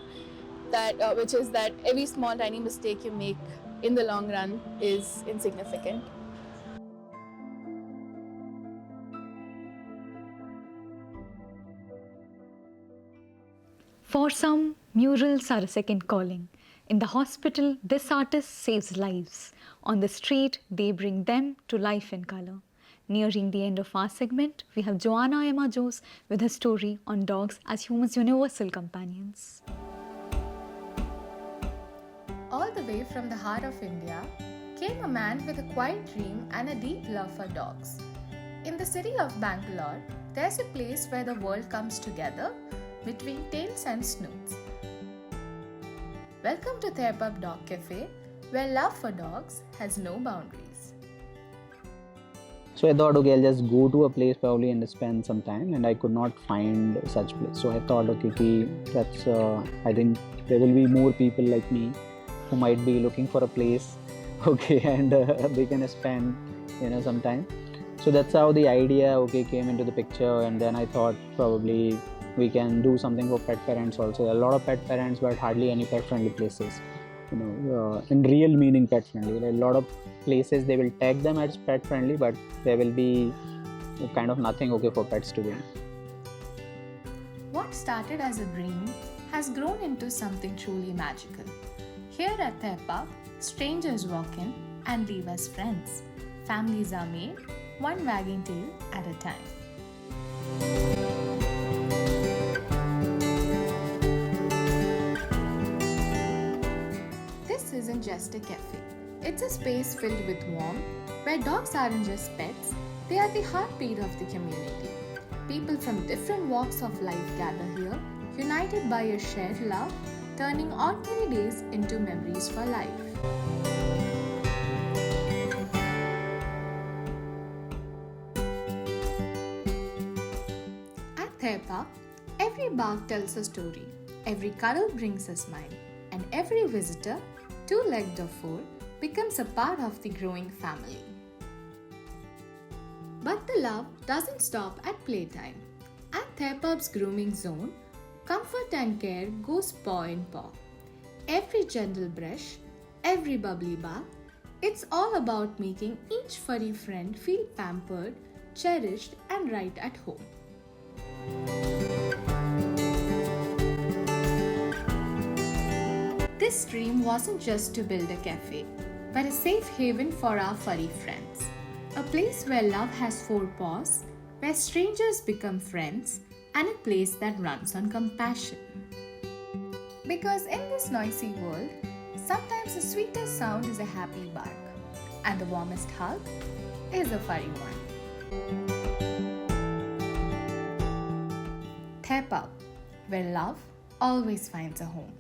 which is that every small, tiny mistake you make in the long run is insignificant. For some, murals are a second calling. In the hospital, this artist saves lives. On the street, they bring them to life in color. Nearing the end of our segment, we have Joanna Emma Jose with her story on dogs as humans' universal companions. All the way from the heart of India came a man with a quiet dream and a deep love for dogs. In the city of Bangalore, there's a place where the world comes together between tails and snoots. Welcome to Thepab Dog Cafe, where love for dogs has no boundaries. So I thought, okay, I'll just go to a place probably and spend some time, and I could not find such place. So I thought, okay, that's I think there will be more people like me who might be looking for a place, okay, and they can spend, some time. So that's how the idea, came into the picture, and then I thought probably we can do something for pet parents also. A lot of pet parents, but hardly any pet-friendly places. In real meaning pet-friendly. A lot of places they will tag them as pet-friendly, but there will be kind of nothing for pets to do. What started as a dream has grown into something truly magical. Here at Thepab, strangers walk in and leave as friends. Families are made, one wagging tail at a time. This isn't just a cafe. It's a space filled with warmth, where dogs aren't just pets, they are the heartbeat of the community. People from different walks of life gather here, united by a shared love, turning ordinary days into memories for life. At Thepab, every bark tells a story, every cuddle brings a smile, and every visitor, two-legged or four, becomes a part of the growing family. But the love doesn't stop at playtime. At Thepab's grooming zone, comfort and care goes paw in paw. Every gentle brush, every bubbly bath, it's all about making each furry friend feel pampered, cherished, and right at home. This dream wasn't just to build a cafe, but a safe haven for our furry friends. A place where love has four paws, where strangers become friends, and a place that runs on compassion. Because in this noisy world, sometimes the sweetest sound is a happy bark, and the warmest hug is a furry one. Thepab, where love always finds a home.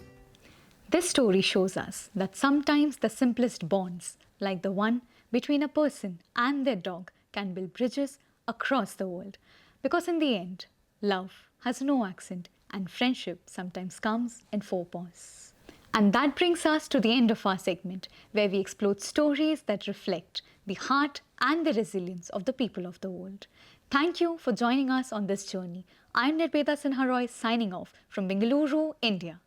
This story shows us that sometimes the simplest bonds, like the one between a person and their dog, can build bridges across the world. Because in the end, love has no accent and friendship sometimes comes in four paws. And that brings us to the end of our segment, where we explored stories that reflect the heart and the resilience of the people of the world. Thank you for joining us on this journey. I'm Nirbeda Sinha Roy signing off from Bengaluru, India.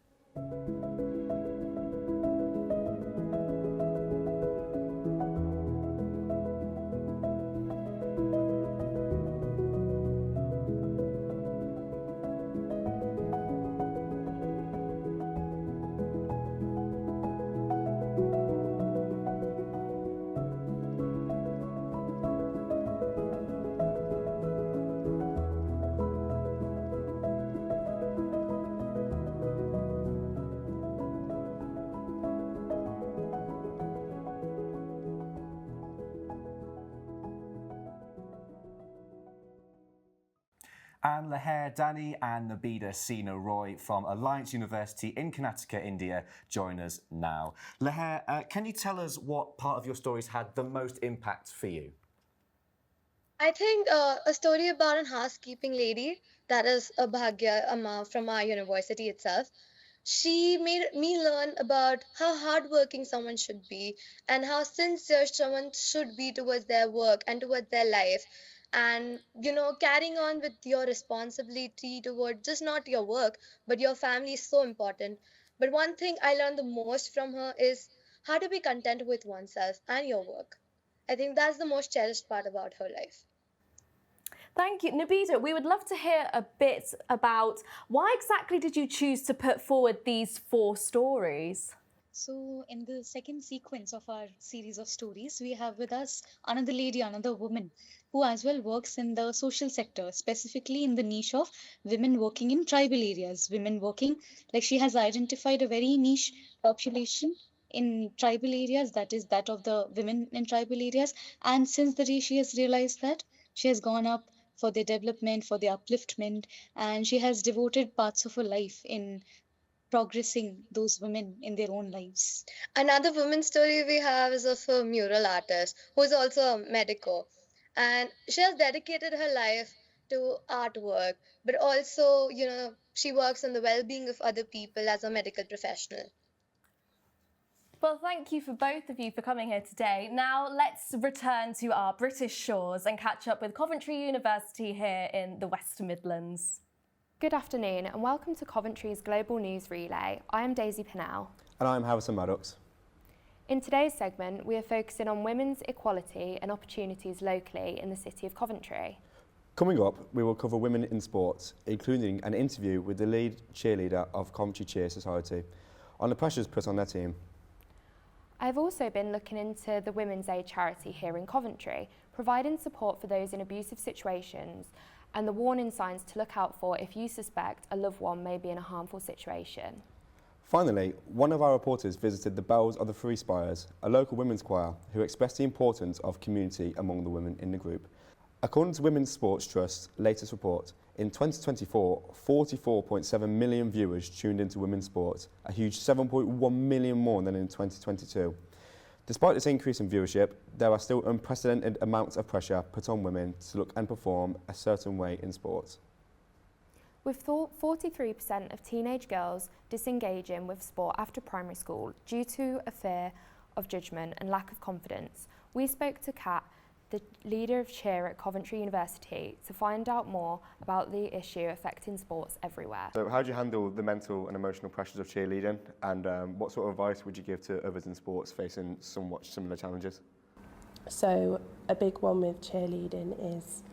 And Leher Dani and Nabida Sina Roy from Alliance University in Karnataka, India, join us now. Leher, can you tell us what part of your stories had the most impact for you? I think a story about a housekeeping lady, that is a Bhagya Amma from our university itself. She made me learn about how hardworking someone should be and how sincere someone should be towards their work and towards their life. And, carrying on with your responsibility toward just not your work, but your family is so important. But one thing I learned the most from her is how to be content with oneself and your work. I think that's the most cherished part about her life. Thank you. Nabita, we would love to hear a bit about why exactly did you choose to put forward these 4 stories? So, in the second sequence of our series of stories, we have with us another lady, another woman, who as well works in the social sector, specifically in the niche of women working in tribal areas. Women working, like she has identified a very niche population in tribal areas, that is that of the women in tribal areas. And since the day she has realized that, she has gone up for their development, for their upliftment, and she has devoted parts of her life in progressing those women in their own lives. Another women's story we have is of a mural artist who is also a medico. And she has dedicated her life to artwork, but also, she works on the well being of other people as a medical professional. Well, thank you for both of you for coming here today. Now let's return to our British shores and catch up with Coventry University here in the West Midlands. Good afternoon and welcome to Coventry's Global News Relay. I am Daisy Pennell. And I'm Harrison Maddox. In today's segment, we are focusing on women's equality and opportunities locally in the city of Coventry. Coming up, we will cover women in sports, including an interview with the lead cheerleader of Coventry Cheer Society on the pressures put on their team. I've also been looking into the Women's Aid charity here in Coventry, providing support for those in abusive situations and the warning signs to look out for if you suspect a loved one may be in a harmful situation. Finally, one of our reporters visited the Bells of the Three Spires, a local women's choir who expressed the importance of community among the women in the group. According to Women's Sports Trust's latest report, in 2024, 44.7 million viewers tuned into women's sports, a huge 7.1 million more than in 2022. Despite this increase in viewership, there are still unprecedented amounts of pressure put on women to look and perform a certain way in sports. With 43% of teenage girls disengaging with sport after primary school due to a fear of judgment and lack of confidence, we spoke to Kat, the leader of cheer at Coventry University, to find out more about the issue affecting sports everywhere. So how do you handle the mental and emotional pressures of cheerleading, and what sort of advice would you give to others in sports facing somewhat similar challenges? So a big one with cheerleading is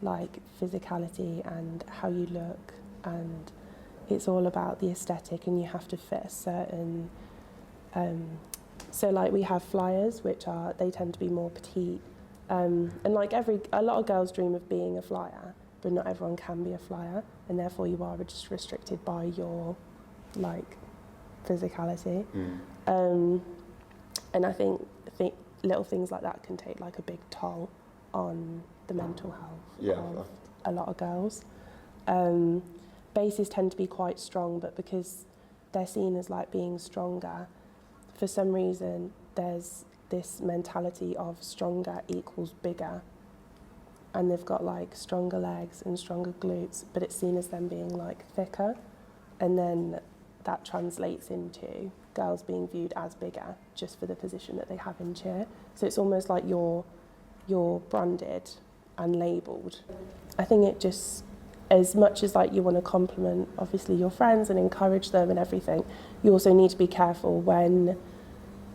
like physicality and how you look, and it's all about the aesthetic, and you have to fit a certain so like we have flyers, which they tend to be more petite, and like a lot of girls dream of being a flyer, but not everyone can be a flyer, and therefore you are just restricted by your like physicality. And I think little things like that can take like a big toll on the mental health of a lot of girls. Bases tend to be quite strong, but because they're seen as like being stronger, for some reason there's this mentality of stronger equals bigger, and they've got like stronger legs and stronger glutes, but it's seen as them being like thicker, and then that translates into girls being viewed as bigger just for the position that they have in cheer. So it's almost like you're branded and labelled. I think it just, as much as like you want to compliment obviously your friends and encourage them and everything, you also need to be careful when,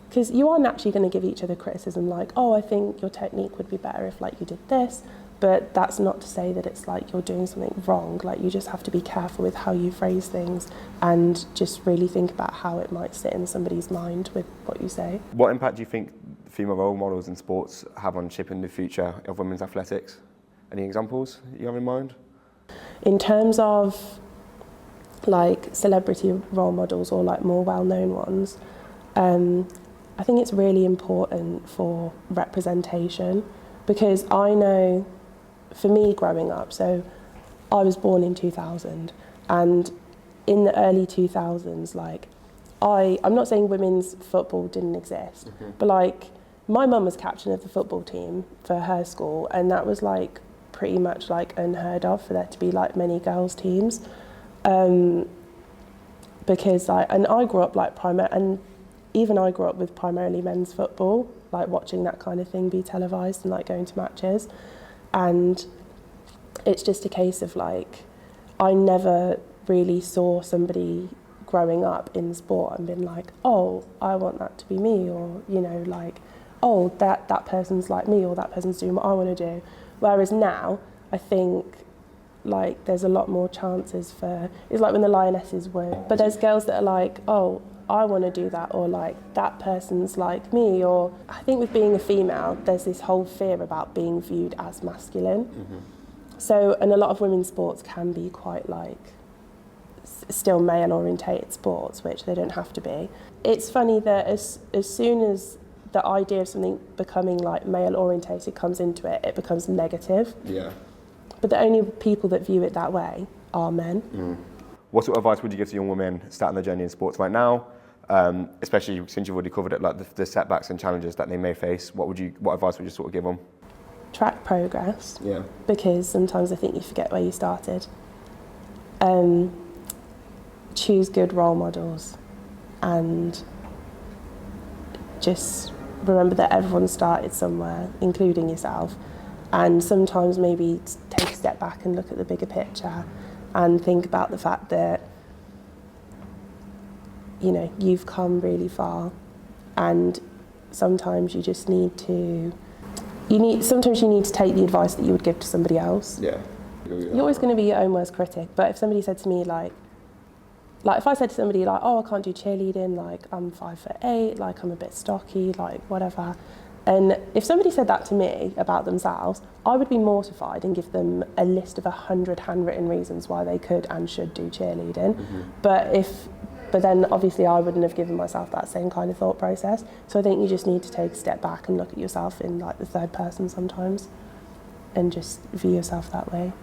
because you are naturally going to give each other criticism like, oh, I think your technique would be better if like you did this, but that's not to say that it's like you're doing something wrong. Like you just have to be careful with how you phrase things and just really think about how it might sit in somebody's mind with what you say. What impact do you think female role models in sports have on shaping the future of women's athletics? Any examples you have in mind? In terms of like celebrity role models or like more well-known ones, I think it's really important for representation, because I know for me growing up, so I was born in 2000, and in the early 2000s, like I'm not saying women's football didn't exist, but like my mum was captain of the football team for her school, and that was like pretty much like unheard of for there to be like many girls teams, because and I grew up like I grew up with primarily men's football, like watching that kind of thing be televised and like going to matches, and it's just a case of like I never really saw somebody growing up in sport and been like, oh, I want that to be me, or you know, like, oh, that person's like me, or that person's doing what I want to do. Whereas now I think like there's a lot more chances for, it's like when the Lionesses won, but there's girls that are like, oh, I want to do that, or like that person's like me, or I think with being a female there's this whole fear about being viewed as masculine. So, and a lot of women's sports can be quite like still male orientated sports, which they don't have to be. It's funny that as soon as the idea of something becoming like male orientated comes into it, it becomes negative. Yeah. But the only people that view it that way are men. What sort of advice would you give to young women starting their journey in sports right now, especially since you've already covered it, like the setbacks and challenges that they may face? What advice would you sort of give them? Track progress. Yeah. Because sometimes I think you forget where you started. Choose good role models, and just remember that everyone started somewhere, including yourself. And sometimes maybe take a step back and look at the bigger picture and think about the fact that, you know, you've come really far, and sometimes you just need to, sometimes you need to take the advice that you would give to somebody else. Yeah. You're always going to be your own worst critic, but if somebody said to me like if I said to somebody like, oh, I can't do cheerleading, like I'm 5'8", like I'm a bit stocky, like whatever. And if somebody said that to me about themselves, I would be mortified and give them a list of 100 handwritten reasons why they could and should do cheerleading. But then obviously I wouldn't have given myself that same kind of thought process. So I think you just need to take a step back and look at yourself in like the third person sometimes, and just view yourself that way.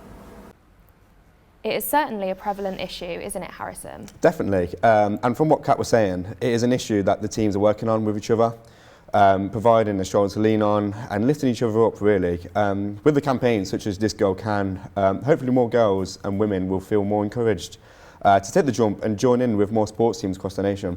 It is certainly a prevalent issue, isn't it, Harrison? Definitely. And from what Kat was saying, it is an issue that the teams are working on with each other, providing a shoulder to lean on and lifting each other up, really. With the campaigns such as This Girl Can, hopefully more girls and women will feel more encouraged to take the jump and join in with more sports teams across the nation.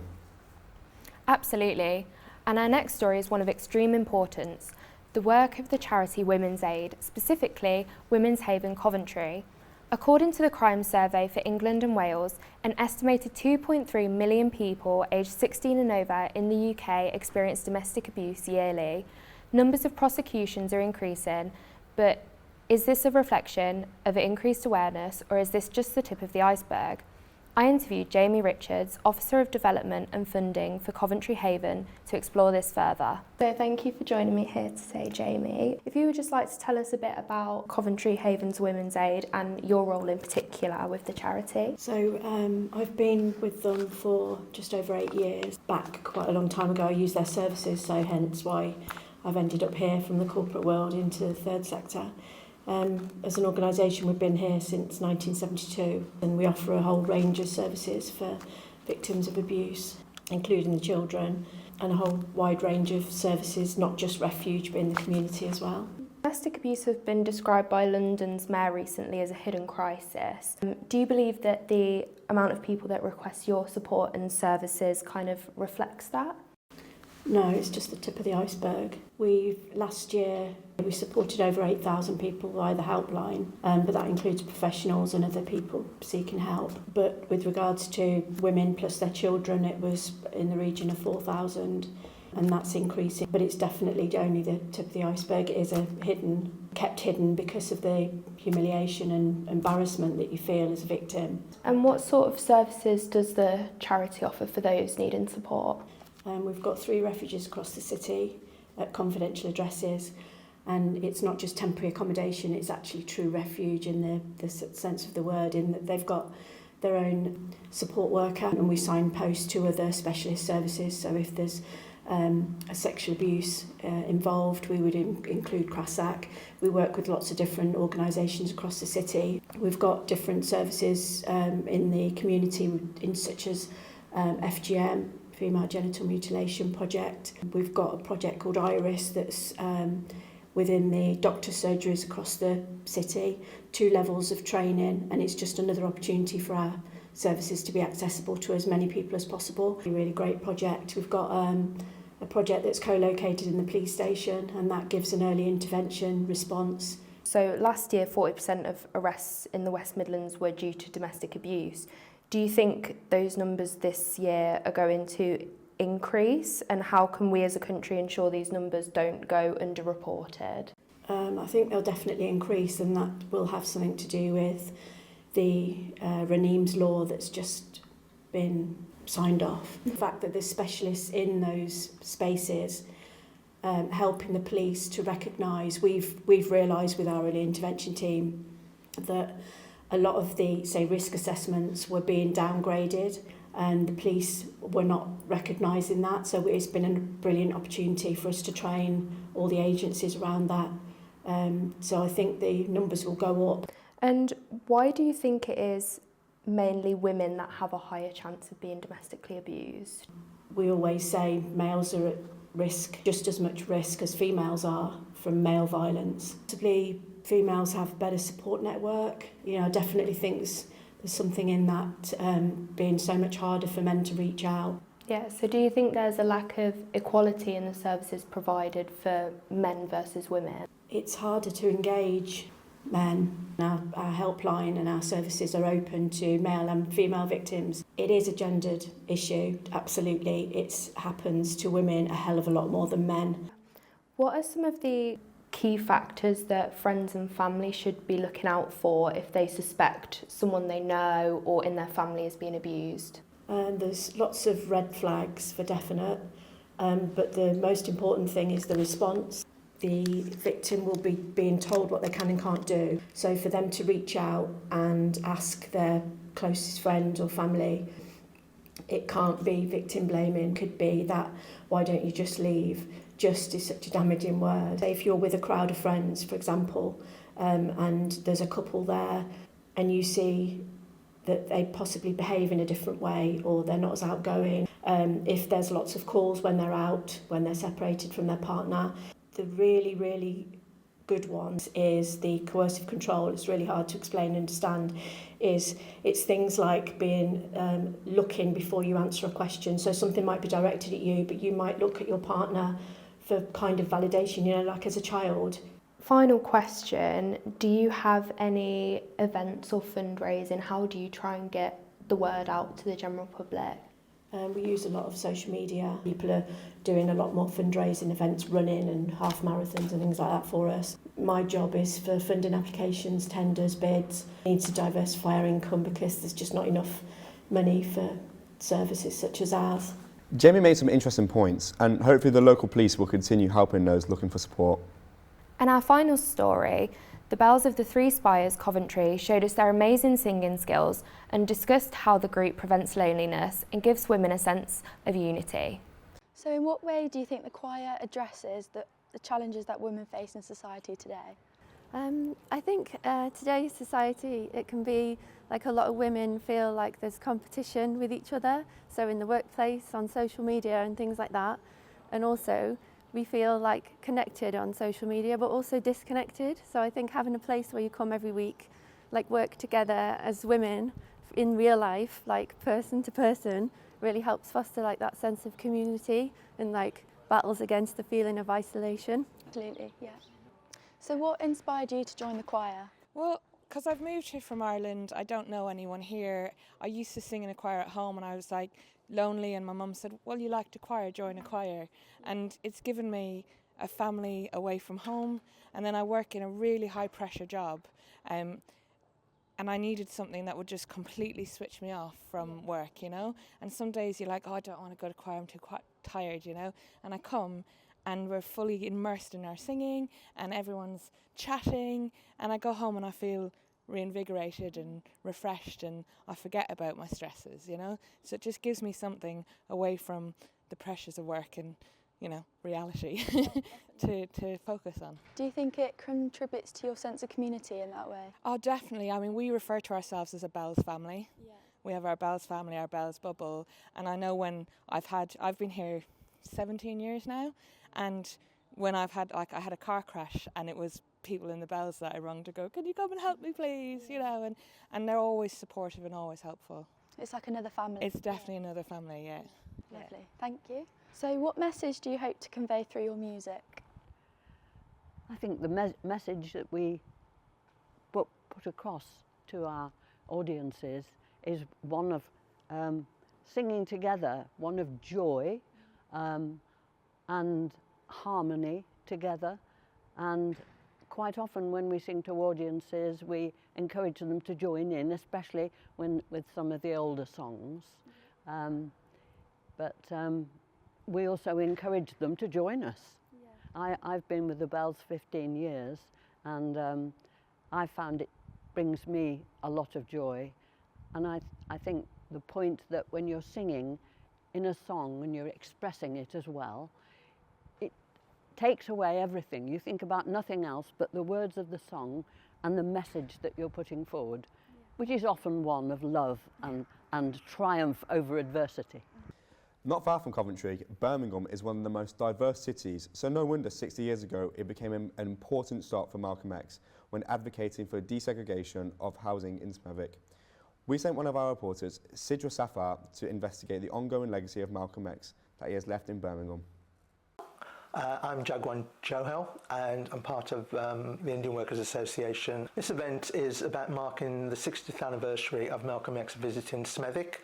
Absolutely. And our next story is one of extreme importance, the work of the charity Women's Aid, specifically Women's Haven Coventry. According to the Crime Survey for England and Wales, an estimated 2.3 million people aged 16 and over in the UK experience domestic abuse yearly. Numbers of prosecutions are increasing, but is this a reflection of increased awareness, or is this just the tip of the iceberg? I interviewed Jamie Richards, Officer of Development and Funding for Coventry Haven, to explore this further. So thank you for joining me here today, Jamie. If you would just like to tell us a bit about Coventry Haven's Women's Aid and your role in particular with the charity. So I've been with them for just over 8 years. Back quite a long time ago I used their services, so hence why I've ended up here from the corporate world into the third sector. As an organisation, we've been here since 1972, and we offer a whole range of services for victims of abuse, including the children, and a whole wide range of services, not just refuge, but in the community as well. Domestic abuse has been described by London's mayor recently as a hidden crisis. Do you believe that the amount of people that request your support and services kind of reflects that? No, it's just the tip of the iceberg. Last year we supported over 8,000 people via the helpline, but that includes professionals and other people seeking help. But with regards to women plus their children, it was in the region of 4,000, and that's increasing. But it's definitely only the tip of the iceberg. It is kept hidden because of the humiliation and embarrassment that you feel as a victim. And what sort of services does the charity offer for those needing support? We've got 3 refuges across the city at confidential addresses, and it's not just temporary accommodation, it's actually true refuge in the sense of the word, in that they've got their own support worker, and we signpost to other specialist services. So if there's a sexual abuse involved, we would include CRASAC. We work with lots of different organisations across the city. We've got different services in the community, such as FGM, Female Genital Mutilation Project. We've got a project called IRIS that's within the doctor surgeries across the city, 2 levels of training, and it's just another opportunity for our services to be accessible to as many people as possible. A really great project. We've got a project that's co-located in the police station, and that gives an early intervention response. So last year 40% of arrests in the West Midlands were due to domestic abuse. Do you think those numbers this year are going to increase, and how can we as a country ensure these numbers don't go underreported? I think they'll definitely increase, and that will have something to do with the Raneem's law that's just been signed off. The fact that there's specialists in those spaces helping the police to recognise, we've realised with our early intervention team that a lot of the, say, risk assessments were being downgraded, and the police were not recognising that. So it's been a brilliant opportunity for us to train all the agencies around that. So I think the numbers will go up. And why do you think it is mainly women that have a higher chance of being domestically abused? We always say males are at risk, just as much risk as females are from male violence. Possibly females have better support network. I definitely think there's something in that, being so much harder for men to reach out. Yeah, so do you think there's a lack of equality in the services provided for men versus women? It's harder to engage men. Our helpline and our services are open to male and female victims. It is a gendered issue, absolutely. It happens to women a hell of a lot more than men. What are some of the key factors that friends and family should be looking out for if they suspect someone they know or in their family is being abused? There's lots of red flags for definite, but the most important thing is the response. The victim will be being told what they can and can't do. So for them to reach out and ask their closest friend or family, it can't be victim blaming. It could be that, why don't you just leave? Just is such a damaging word. If you're with a crowd of friends, for example, and there's a couple there and you see that they possibly behave in a different way or they're not as outgoing, if there's lots of calls when they're out, when they're separated from their partner, the really, really good ones is the coercive control. It's really hard to explain and understand. It's things like being looking before you answer a question. So something might be directed at you, but you might look at your partner for kind of validation, like as a child. Final question, do you have any events or fundraising? How do you try and get the word out to the general public? We use a lot of social media. People are doing a lot more fundraising events, running and half marathons and things like that for us. My job is for funding applications, tenders, bids. We need to diversify our income because there's just not enough money for services such as ours. Jamie made some interesting points, and hopefully the local police will continue helping those looking for support. And our final story, the Bells of the Three Spires, Coventry, showed us their amazing singing skills and discussed how the group prevents loneliness and gives women a sense of unity. So in what way do you think the choir addresses the challenges that women face in society today? I think today's society, it can be like a lot of women feel like there's competition with each other, so in the workplace, on social media and things like that, and also we feel like connected on social media but also disconnected. So I think having a place where you come every week, like work together as women in real life, like person to person, really helps foster like that sense of community and like battles against the feeling of isolation. Absolutely, yeah. So what inspired you to join the choir? Well, because I've moved here from Ireland, I don't know anyone here. I used to sing in a choir at home and I was like lonely, and my mum said, well, you like the choir, join a choir. And it's given me a family away from home, and then I work in a really high pressure job, and I needed something that would just completely switch me off from work, and some days you're like, oh, I don't want to go to choir, I'm too tired, and I come and we're fully immersed in our singing and everyone's chatting, and I go home and I feel reinvigorated and refreshed and I forget about my stresses, so it just gives me something away from the pressures of work and reality to focus on. Do you think it contributes to your sense of community in that way? Oh, definitely. I mean, we refer to ourselves as a Bells family. Yeah. We have our Bells family, our Bells bubble, and I know when I've been here 17 years now, and when I had a car crash and it was people in the Bells that I rung to go, can you come and help me please, and they're always supportive and always helpful. It's like another family. It's definitely another family, yeah. Lovely, thank you. So what message do you hope to convey through your music? I think the message that we put across to our audiences is one of singing together, one of joy and harmony together, and quite often when we sing to audiences, we encourage them to join in, especially with some of the older songs. But we also encourage them to join us. Yeah. I've been with the Bells 15 years, and I found it brings me a lot of joy. And I think the point that when you're singing in a song and you're expressing it as well, it takes away everything. You think about nothing else but the words of the song and the message that you're putting forward, which is often one of love and triumph over adversity. Not far from Coventry, Birmingham is one of the most diverse cities, so no wonder 60 years ago it became an important stop for Malcolm X when advocating for desegregation of housing in Smethwick. We sent one of our reporters, Sidra Safar, to investigate the ongoing legacy of Malcolm X that he has left in Birmingham. I'm Jagwan Johel, and I'm part of the Indian Workers Association. This event is about marking the 60th anniversary of Malcolm X visiting Smethwick,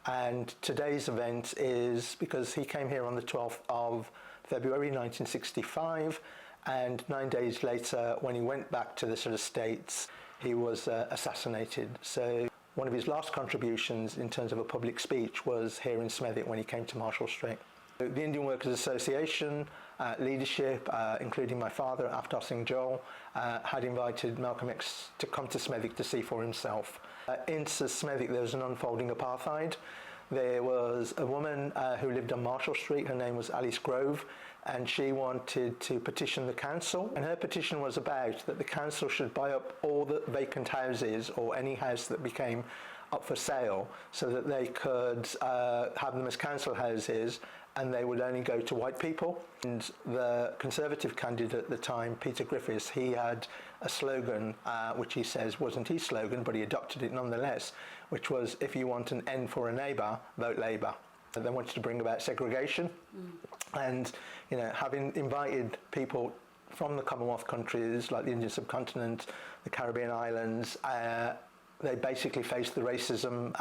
and today's event is because he came here on the 12th of February 1965, and 9 days later, when he went back to the sort of States, he was assassinated. So one of his last contributions in terms of a public speech was here in Smethwick when he came to Marshall Street. The Indian Workers Association leadership, including my father, Avtar Singh Joel, had invited Malcolm X to come to Smethwick to see for himself. In Smethwick there was an unfolding apartheid. There was a woman who lived on Marshall Street, her name was Alice Grove, and she wanted to petition the council, and her petition was about that the council should buy up all the vacant houses or any house that became up for sale so that they could have them as council houses, and they would only go to white people. And the Conservative candidate at the time, Peter Griffiths, he had a slogan, which he says wasn't his slogan, but he adopted it nonetheless, which was, if you want an end for a neighbour, vote Labour. And they wanted to bring about segregation. And, you know, having invited people from the Commonwealth countries, like the Indian subcontinent, the Caribbean islands, they basically faced the racism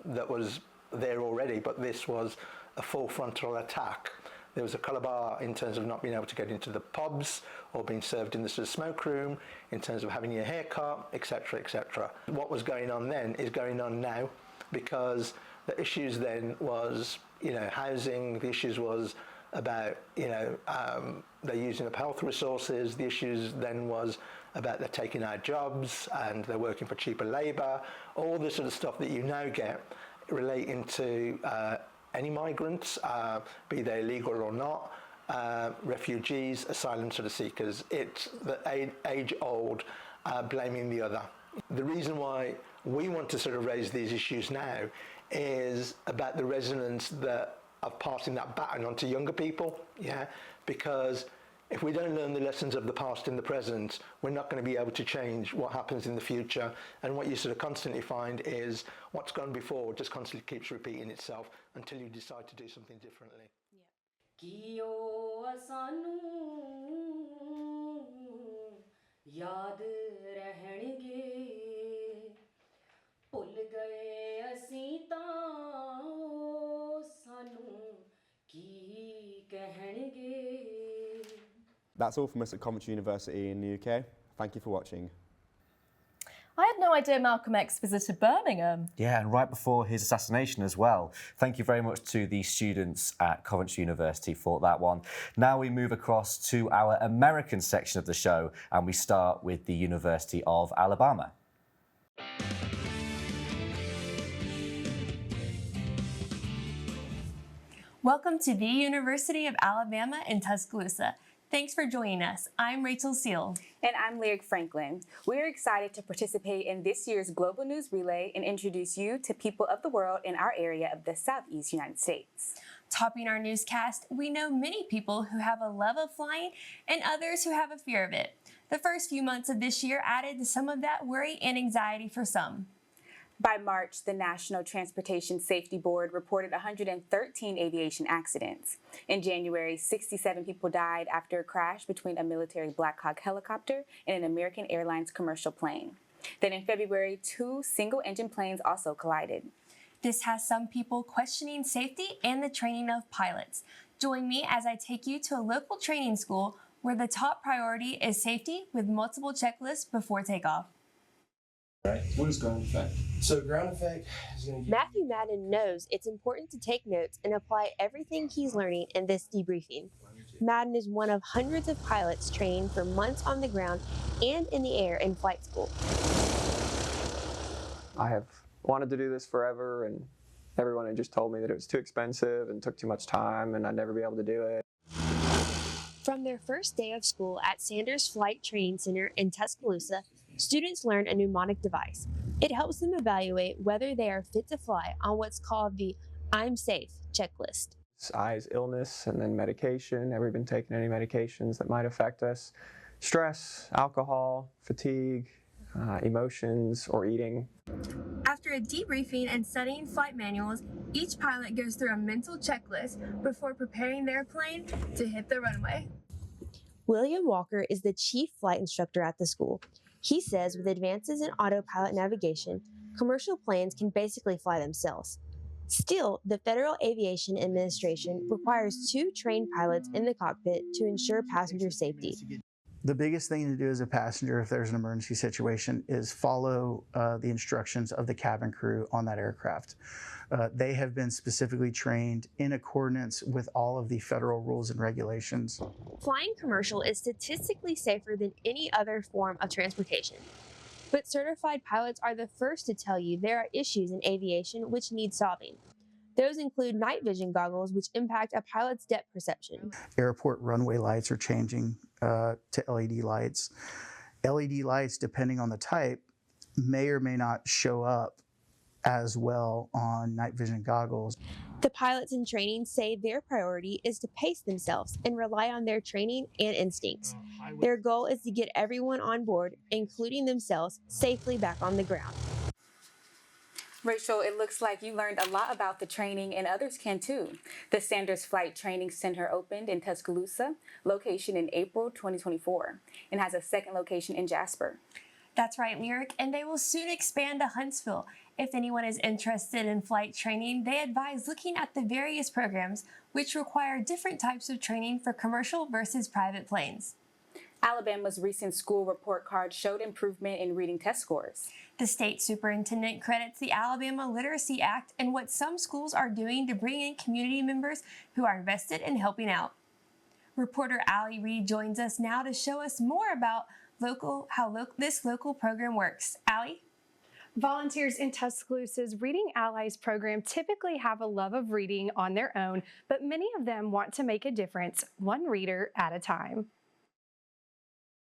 that was there already, but this was a full frontal attack. There was a colour bar in terms of not being able to get into the pubs or being served in the sort of smoke room, in terms of having your hair cut, etc., etc. What was going on then is going on now, because the issues then was, you know, housing, the issues was about, you know, they're using up health resources, the issues then was about they're taking our jobs and they're working for cheaper labour, all the sort of stuff that you now get relating to any migrants, be they illegal or not, refugees, asylum sort of seekers. It's the age-old blaming the other. The reason why we want to sort of raise these issues now is about the resonance that of passing that baton on to younger people, yeah, because if we don't learn the lessons of the past in the present, we're not going to be able to change what happens in the future. And what you sort of constantly find is what's gone before just constantly keeps repeating itself until you decide to do something differently. That's all from us at Coventry University in the UK. Thank you for watching. I had no idea Malcolm X visited Birmingham. Yeah, and right before his assassination as well. Thank you very much to the students at Coventry University for that one. Now we move across to our American section of the show, and we start with the University of Alabama. Welcome to the University of Alabama in Tuscaloosa. Thanks for joining us. I'm Rachel Seal. And I'm Lyric Franklin. We're excited to participate in this year's Global News Relay and introduce you to people of the world in our area of the Southeast United States. Topping our newscast, we know many people who have a love of flying and others who have a fear of it. The first few months of this year added to some of that worry and anxiety for some. By March, the National Transportation Safety Board reported 113 aviation accidents. In January, 67 people died after a crash between a military Black Hawk helicopter and an American Airlines commercial plane. Then in February, 2 single-engine planes also collided. This has some people questioning safety and the training of pilots. Join me as I take you to a local training school where the top priority is safety with multiple checklists before takeoff. Right. What is ground effect? So ground effect is going to Matthew Madden knows it's important to take notes and apply everything he's learning in this debriefing. Madden is one of hundreds of pilots trained for months on the ground and in the air in flight school. I have wanted to do this forever, and everyone had just told me that it was too expensive and took too much time and I'd never be able to do it. From their first day of school at Sanders Flight Training Center in Tuscaloosa, students learn a mnemonic device. It helps them evaluate whether they are fit to fly on what's called the I'm Safe checklist. I is illness and then medication. Have we been taking any medications that might affect us? Stress, alcohol, fatigue, emotions, or eating. After a debriefing and studying flight manuals, each pilot goes through a mental checklist before preparing their plane to hit the runway. William Walker is the chief flight instructor at the school. He says with advances in autopilot navigation, commercial planes can basically fly themselves. Still, the Federal Aviation Administration requires 2 trained pilots in the cockpit to ensure passenger safety. The biggest thing to do as a passenger if there's an emergency situation is follow the instructions of the cabin crew on that aircraft. They have been specifically trained in accordance with all of the federal rules and regulations. Flying commercial is statistically safer than any other form of transportation. But certified pilots are the first to tell you there are issues in aviation which need solving. Those include night vision goggles, which impact a pilot's depth perception. Airport runway lights are changing to LED lights. LED lights, depending on the type, may or may not show up as well on night vision goggles. The pilots in training say their priority is to pace themselves and rely on their training and instincts. Their goal is to get everyone on board, including themselves, safely back on the ground. Rachel, it looks like you learned a lot about the training and others can too. The Sanders Flight Training Center opened in Tuscaloosa, location in April 2024, and has a second location in Jasper. That's right, Lyric, and they will soon expand to Huntsville. If anyone is interested in flight training, they advise looking at the various programs which require different types of training for commercial versus private planes. Alabama's recent school report card showed improvement in reading test scores. The state superintendent credits the Alabama Literacy Act and what some schools are doing to bring in community members who are invested in helping out. Reporter Allie Reed joins us now to show us more about how this local program works. Allie? Volunteers in Tuscaloosa's Reading Allies program typically have a love of reading on their own, but many of them want to make a difference, one reader at a time.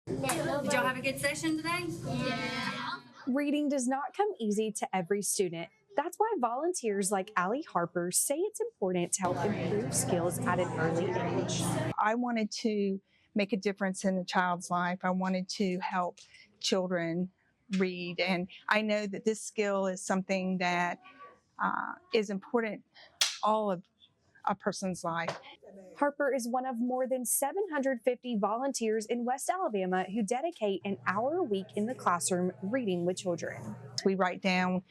Did y'all have a good session today? Yeah. Reading does not come easy to every student. That's why volunteers like Allie Harper say it's important to help improve skills at an early age. I wanted to make a difference in a child's life. I wanted to help children read, and I know that this skill is something that is important all of a person's life. Harper is one of more than 750 volunteers in West Alabama who dedicate an hour a week in the classroom reading with children. We write down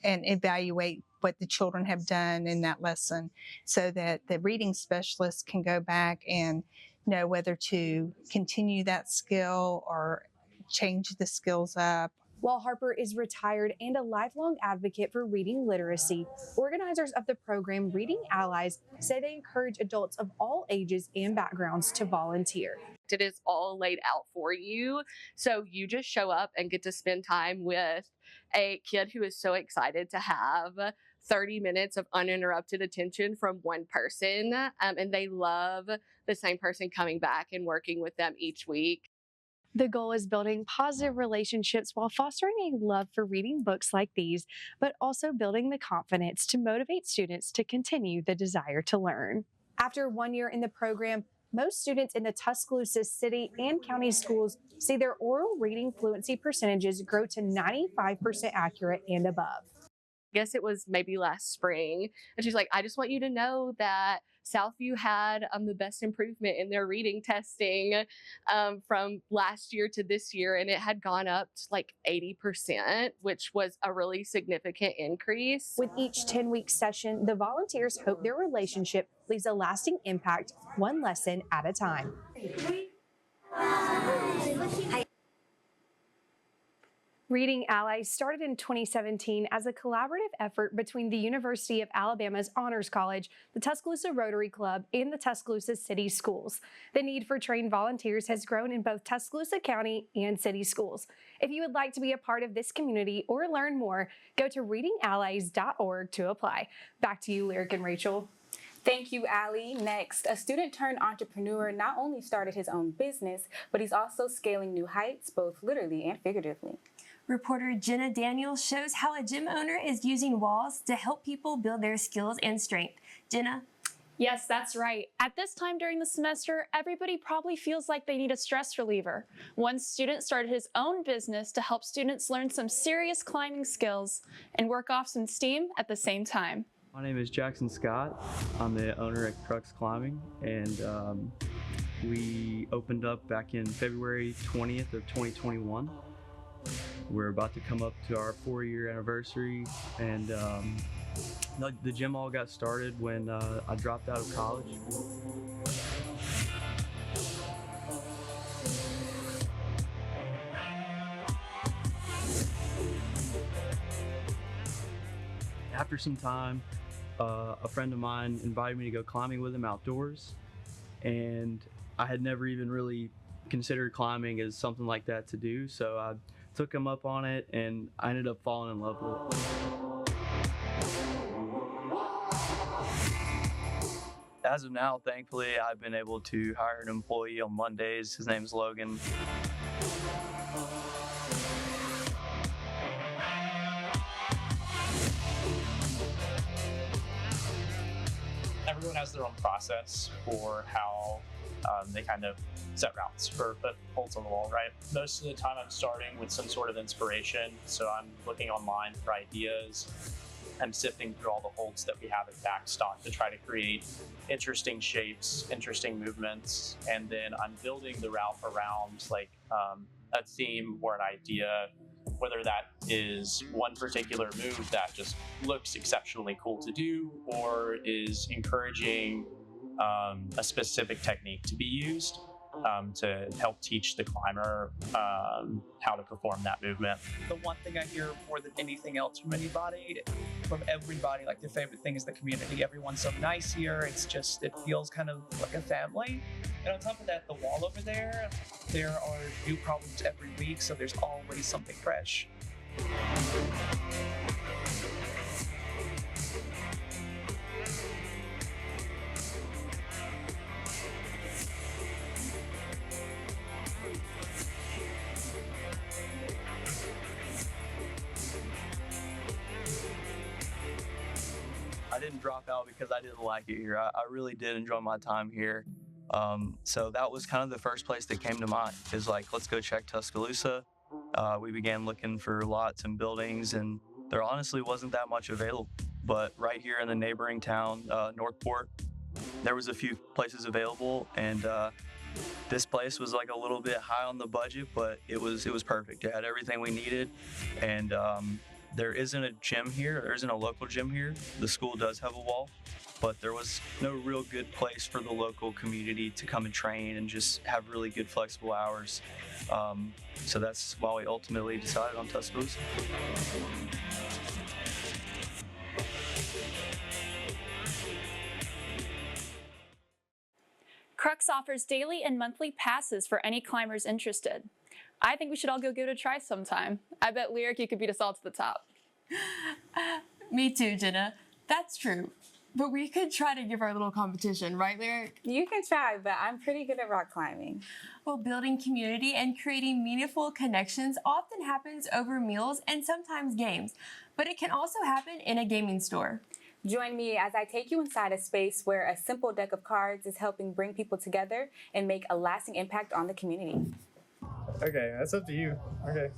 and evaluate what the children have done in that lesson so that the reading specialist can go back and know whether to continue that skill or change the skills up. While Harper is retired and a lifelong advocate for reading literacy, organizers of the program Reading Allies say they encourage adults of all ages and backgrounds to volunteer. It is all laid out for you, so you just show up and get to spend time with a kid who is so excited to have 30 minutes of uninterrupted attention from one person, and they love the same person coming back and working with them each week. The goal is building positive relationships while fostering a love for reading books like these, but also building the confidence to motivate students to continue the desire to learn. After 1 year in the program, most students in the Tuscaloosa city and county schools see their oral reading fluency percentages grow to 95% accurate and above. guess it was maybe last spring. And she's like, I just want you to know that Southview had the best improvement in their reading testing from last year to this year. And it had gone up to like 80%, which was a really significant increase. With each 10-week session, the volunteers hope their relationship leaves a lasting impact, one lesson at a time. Reading Allies started in 2017 as a collaborative effort between the University of Alabama's Honors College, the Tuscaloosa Rotary Club, and the Tuscaloosa City Schools. The need for trained volunteers has grown in both Tuscaloosa County and city schools. If you would like to be a part of this community or learn more, go to readingallies.org to apply. Back to you, Lyric and Rachel. Thank you, Allie. Next, a student turned entrepreneur not only started his own business, but he's also scaling new heights, both literally and figuratively. Reporter Jenna Daniels shows how a gym owner is using walls to help people build their skills and strength. Jenna? Yes, that's right. At this time during the semester, everybody probably feels like they need a stress reliever. One student started his own business to help students learn some serious climbing skills and work off some steam at the same time. My name is Jackson Scott. I'm the owner at Crux Climbing, and we opened up back in February 20th of 2021. We're about to come up to our 4-year anniversary, and the gym all got started when I dropped out of college. After some time, a friend of mine invited me to go climbing with him outdoors, and I had never even really considered climbing as something like that to do, so I took him up on it, and I ended up falling in love with it. As of now, thankfully, I've been able to hire an employee on Mondays. His name's Logan. Everyone has their own process for how they kind of set routes for put holds on the wall, right? Most of the time I'm starting with some sort of inspiration. So I'm looking online for ideas. I'm sifting through all the holds that we have in backstock to try to create interesting shapes, interesting movements. And then I'm building the route around like a theme or an idea, whether that is one particular move that just looks exceptionally cool to do or is encouraging a specific technique to be used to help teach the climber how to perform that movement. The one thing I hear more than anything else from everybody, like their favorite thing is the community. Everyone's so nice here. It's just, it feels kind of like a family. And on top of that, the wall over there are new problems every week, so there's always something fresh. I didn't drop out because I didn't like it here. I really did enjoy my time here. So that was kind of the first place that came to mind, is like, let's go check Tuscaloosa. We began looking for lots and buildings, and there honestly wasn't that much available. But right here in the neighboring town, Northport, there was a few places available, and this place was like a little bit high on the budget, but it was perfect. It had everything we needed, and there isn't a gym here. There isn't a local gym here. The school does have a wall, but there was no real good place for the local community to come and train and just have really good flexible hours. So that's why we ultimately decided on Tuscaloosa. Crux offers daily and monthly passes for any climbers interested. I think we should all go give it a try sometime. I bet, Lyric, you could beat us all to the top. Me too, Jenna. That's true. But we could try to give our little competition, right, Lyric? You can try, but I'm pretty good at rock climbing. Well, building community and creating meaningful connections often happens over meals and sometimes games, but it can also happen in a gaming store. Join me as I take you inside a space where a simple deck of cards is helping bring people together and make a lasting impact on the community. Okay, that's up to you. Okay.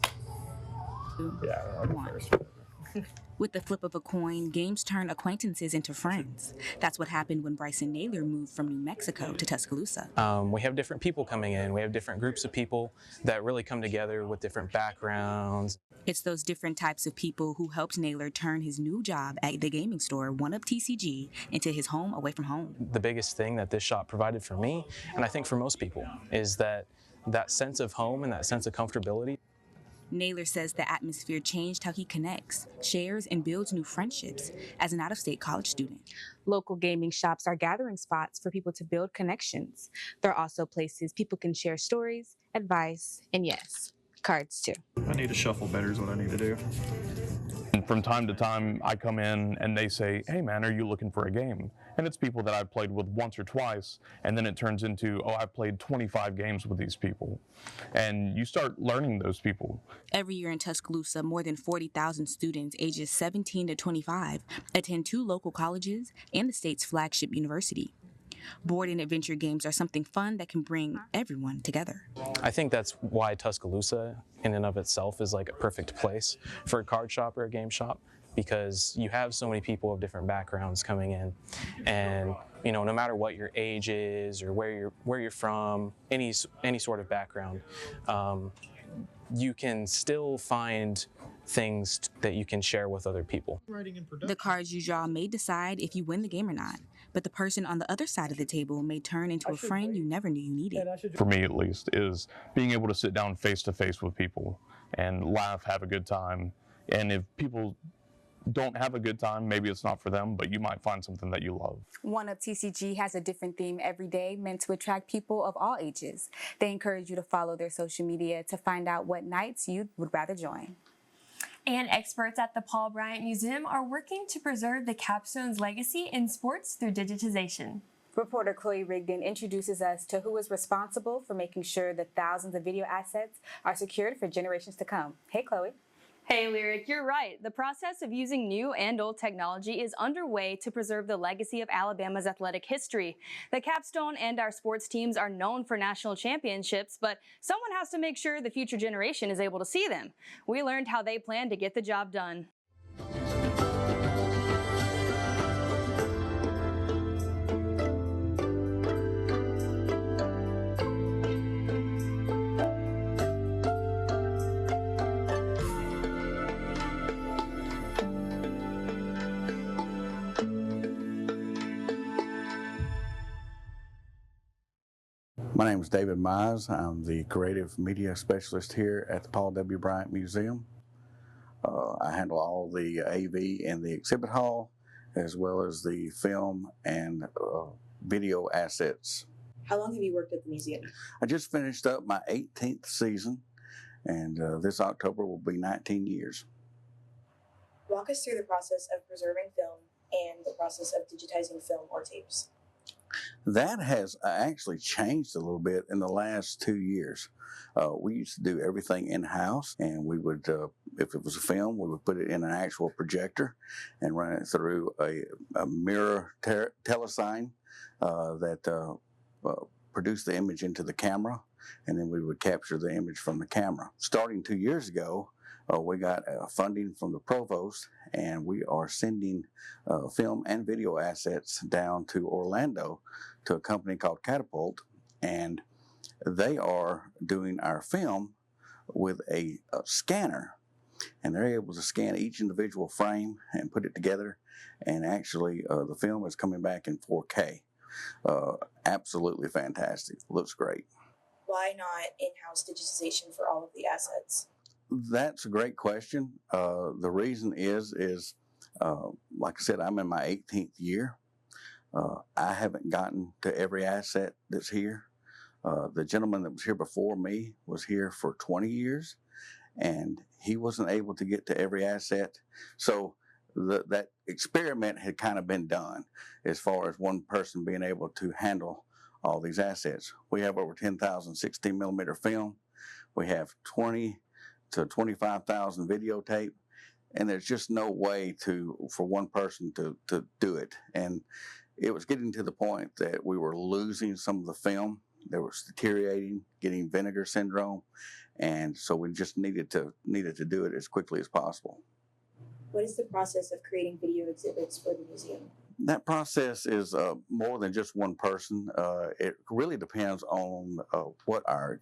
Yeah, I'll go first. With the flip of a coin, games turn acquaintances into friends. That's what happened when Bryson Naylor moved from New Mexico to Tuscaloosa. We have different people coming in. We have different groups of people that really come together with different backgrounds. It's those different types of people who helped Naylor turn his new job at the gaming store, One Up TCG, into his home away from home. The biggest thing that this shop provided for me, and I think for most people, is that sense of home and that sense of comfortability. Naylor says the atmosphere changed how he connects, shares, and builds new friendships as an out-of-state college student. Local gaming shops are gathering spots for people to build connections. They're also places people can share stories, advice, and yes, cards too. I need to shuffle better is what I need to do. And from time to time, I come in and they say, "Hey man, are you looking for a game?" And it's people that I've played with once or twice, and then it turns into, "Oh, I've played 25 games with these people." And you start learning those people. Every year in Tuscaloosa, more than 40,000 students ages 17 to 25 attend 2 local colleges and the state's flagship university. Board and adventure games are something fun that can bring everyone together. I think that's why Tuscaloosa in and of itself is like a perfect place for a card shop or a game shop, because you have so many people of different backgrounds coming in, and no matter what your age is or where you're from, any sort of background, you can still find things that you can share with other people. The cards you draw may decide if you win the game or not, but the person on the other side of the table may turn into a friend you never knew you needed. For me, at least, is being able to sit down face to face with people and laugh, have a good time. And if people don't have a good time, maybe it's not for them, but you might find something that you love. One Up TCG has a different theme every day meant to attract people of all ages. They encourage you to follow their social media to find out what nights you would rather join. And experts at the Paul Bryant Museum are working to preserve the capstone's legacy in sports through digitization. Reporter Chloe Rigdon introduces us to who is responsible for making sure that thousands of video assets are secured for generations to come. Hey, Chloe. Hey, Lyric, you're right. The process of using new and old technology is underway to preserve the legacy of Alabama's athletic history. The capstone and our sports teams are known for national championships, but someone has to make sure the future generation is able to see them. We learned how they plan to get the job done. My name is David Mize. I'm the creative media specialist here at the Paul W. Bryant Museum. I handle all the AV in the exhibit hall, as well as the film and video assets. How long have you worked at the museum? I just finished up my 18th season, and this October will be 19 years. Walk us through the process of preserving film and the process of digitizing film or tapes. That has actually changed a little bit in the last 2 years. We used to do everything in-house, and we would, if it was a film, we would put it in an actual projector and run it through a mirror telesign that produced the image into the camera, and then we would capture the image from the camera. Starting 2 years ago, we got funding from the provost, and we are sending film and video assets down to Orlando to a company called Catapult, and they are doing our film with a scanner, and they're able to scan each individual frame and put it together, and actually the film is coming back in 4K. Absolutely fantastic. Looks great. Why not in-house digitization for all of the assets? That's a great question. The reason is like I said, I'm in my 18th year. I haven't gotten to every asset that's here. The gentleman that was here before me was here for 20 years, and he wasn't able to get to every asset. So that experiment had kind of been done as far as one person being able to handle all these assets. We have over 10,000 16 millimeter film. We have 20 to 25,000 videotape, and there's just no way for one person to do it. And it was getting to the point that we were losing some of the film. They were deteriorating, getting vinegar syndrome, and so we just needed to do it as quickly as possible. What is the process of creating video exhibits for the museum? That process is more than just one person. It really depends on what our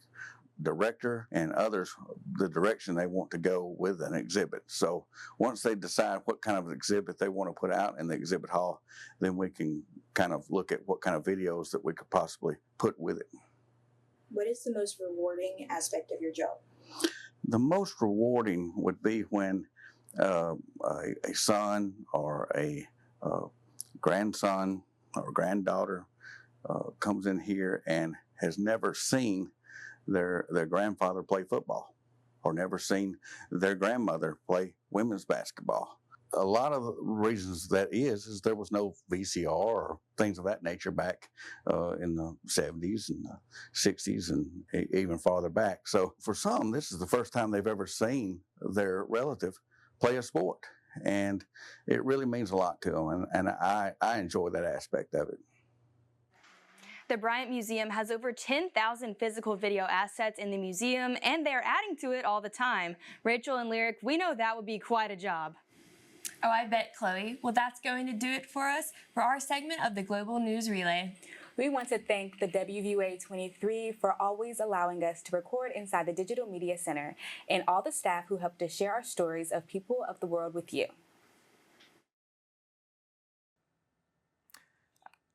director and others, the direction they want to go with an exhibit. So once they decide what kind of exhibit they want to put out in the exhibit hall, then we can kind of look at what kind of videos that we could possibly put with it. What is the most rewarding aspect of your job? The most rewarding would be when a son or a grandson or granddaughter comes in here and has never seen their grandfather play football or never seen their grandmother play women's basketball. A lot of the reasons that is there was no VCR or things of that nature back in the 70s and the 60s and even farther back. So for some, this is the first time they've ever seen their relative play a sport. And it really means a lot to them, and I enjoy that aspect of it. The Bryant Museum has over 10,000 physical video assets in the museum, and they're adding to it all the time. Rachel and Lyric, we know that would be quite a job. Oh, I bet, Chloe. Well, that's going to do it for us for our segment of the Global News Relay. We want to thank the WVUA 23 for always allowing us to record inside the Digital Media Center and all the staff who helped us share our stories of people of the world with you.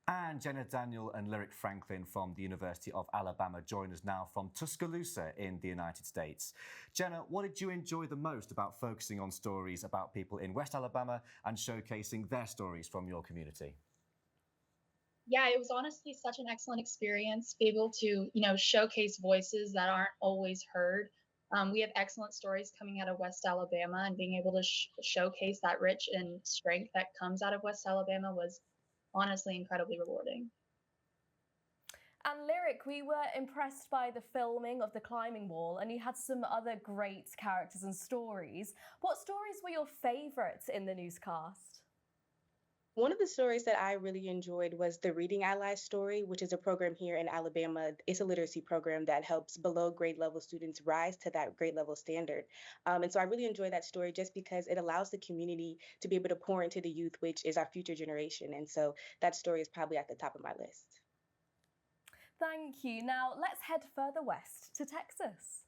And Jenna Daniel and Lyric Franklin from the University of Alabama join us now from Tuscaloosa in the United States. Jenna, what did you enjoy the most about focusing on stories about people in West Alabama and showcasing their stories from your community? Yeah, it was honestly such an excellent experience to be able to, showcase voices that aren't always heard. We have excellent stories coming out of West Alabama, and being able to showcase that rich and strength that comes out of West Alabama was honestly incredibly rewarding. And Lyric, we were impressed by the filming of the climbing wall, and you had some other great characters and stories. What stories were your favourites in the newscast? One of the stories that I really enjoyed was the Reading Ally story, which is a program here in Alabama. It's a literacy program that helps below grade level students rise to that grade level standard. And so I really enjoy that story just because it allows the community to be able to pour into the youth, which is our future generation. And so that story is probably at the top of my list. Thank you. Now let's head further west to Texas.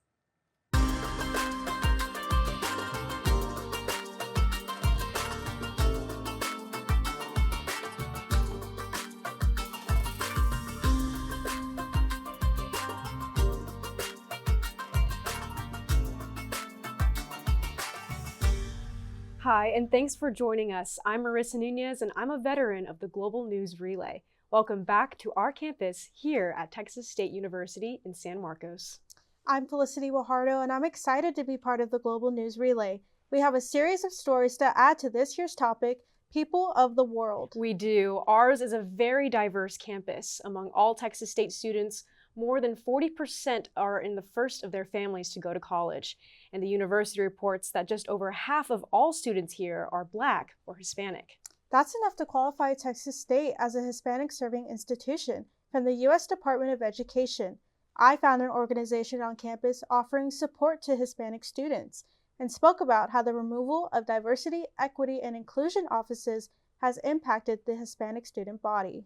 Hi, and thanks for joining us. I'm Marissa Nunez, and I'm a veteran of the Global News Relay. Welcome back to our campus here at Texas State University in San Marcos. I'm Felicity Guajardo, and I'm excited to be part of the Global News Relay. We have a series of stories to add to this year's topic, People of the World. We do. Ours is a very diverse campus. Among all Texas State students, more than 40% are in the first of their families to go to college. And the university reports that just over half of all students here are Black or Hispanic. That's enough to qualify Texas State as a Hispanic-serving institution from the U.S. Department of Education. I found an organization on campus offering support to Hispanic students and spoke about how the removal of diversity, equity, and inclusion offices has impacted the Hispanic student body.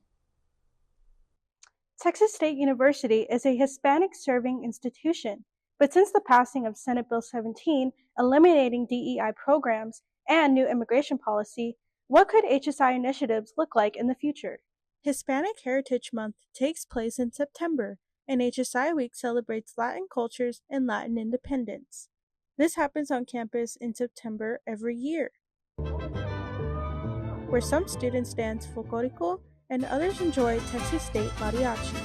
Texas State University is a Hispanic-serving institution, but since the passing of Senate Bill 17, eliminating DEI programs, and new immigration policy, what could HSI initiatives look like in the future? Hispanic Heritage Month takes place in September, and HSI Week celebrates Latin cultures and Latin independence. This happens on campus in September every year, where some students dance folklorico and others enjoy Texas State mariachi.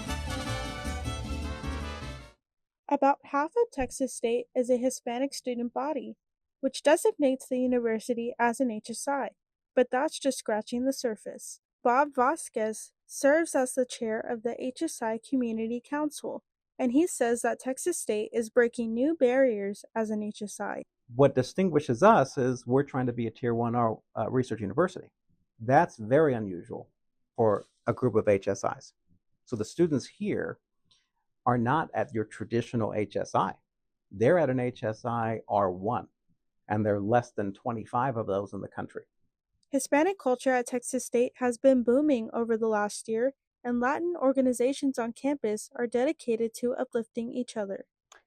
About half of Texas State is a Hispanic student body, which designates the university as an HSI, but that's just scratching the surface. Bob Vasquez serves as the chair of the HSI Community Council, and he says that Texas State is breaking new barriers as an HSI. What distinguishes us is we're trying to be a Tier 1 research university. That's very unusual for a group of HSIs. So the students here are not at your traditional HSI. They're at an HSI R1. and there are less than 25 of those in the country. Hispanic culture at Texas State has been booming over the last year, and Latin organizations on campus are dedicated to uplifting each other.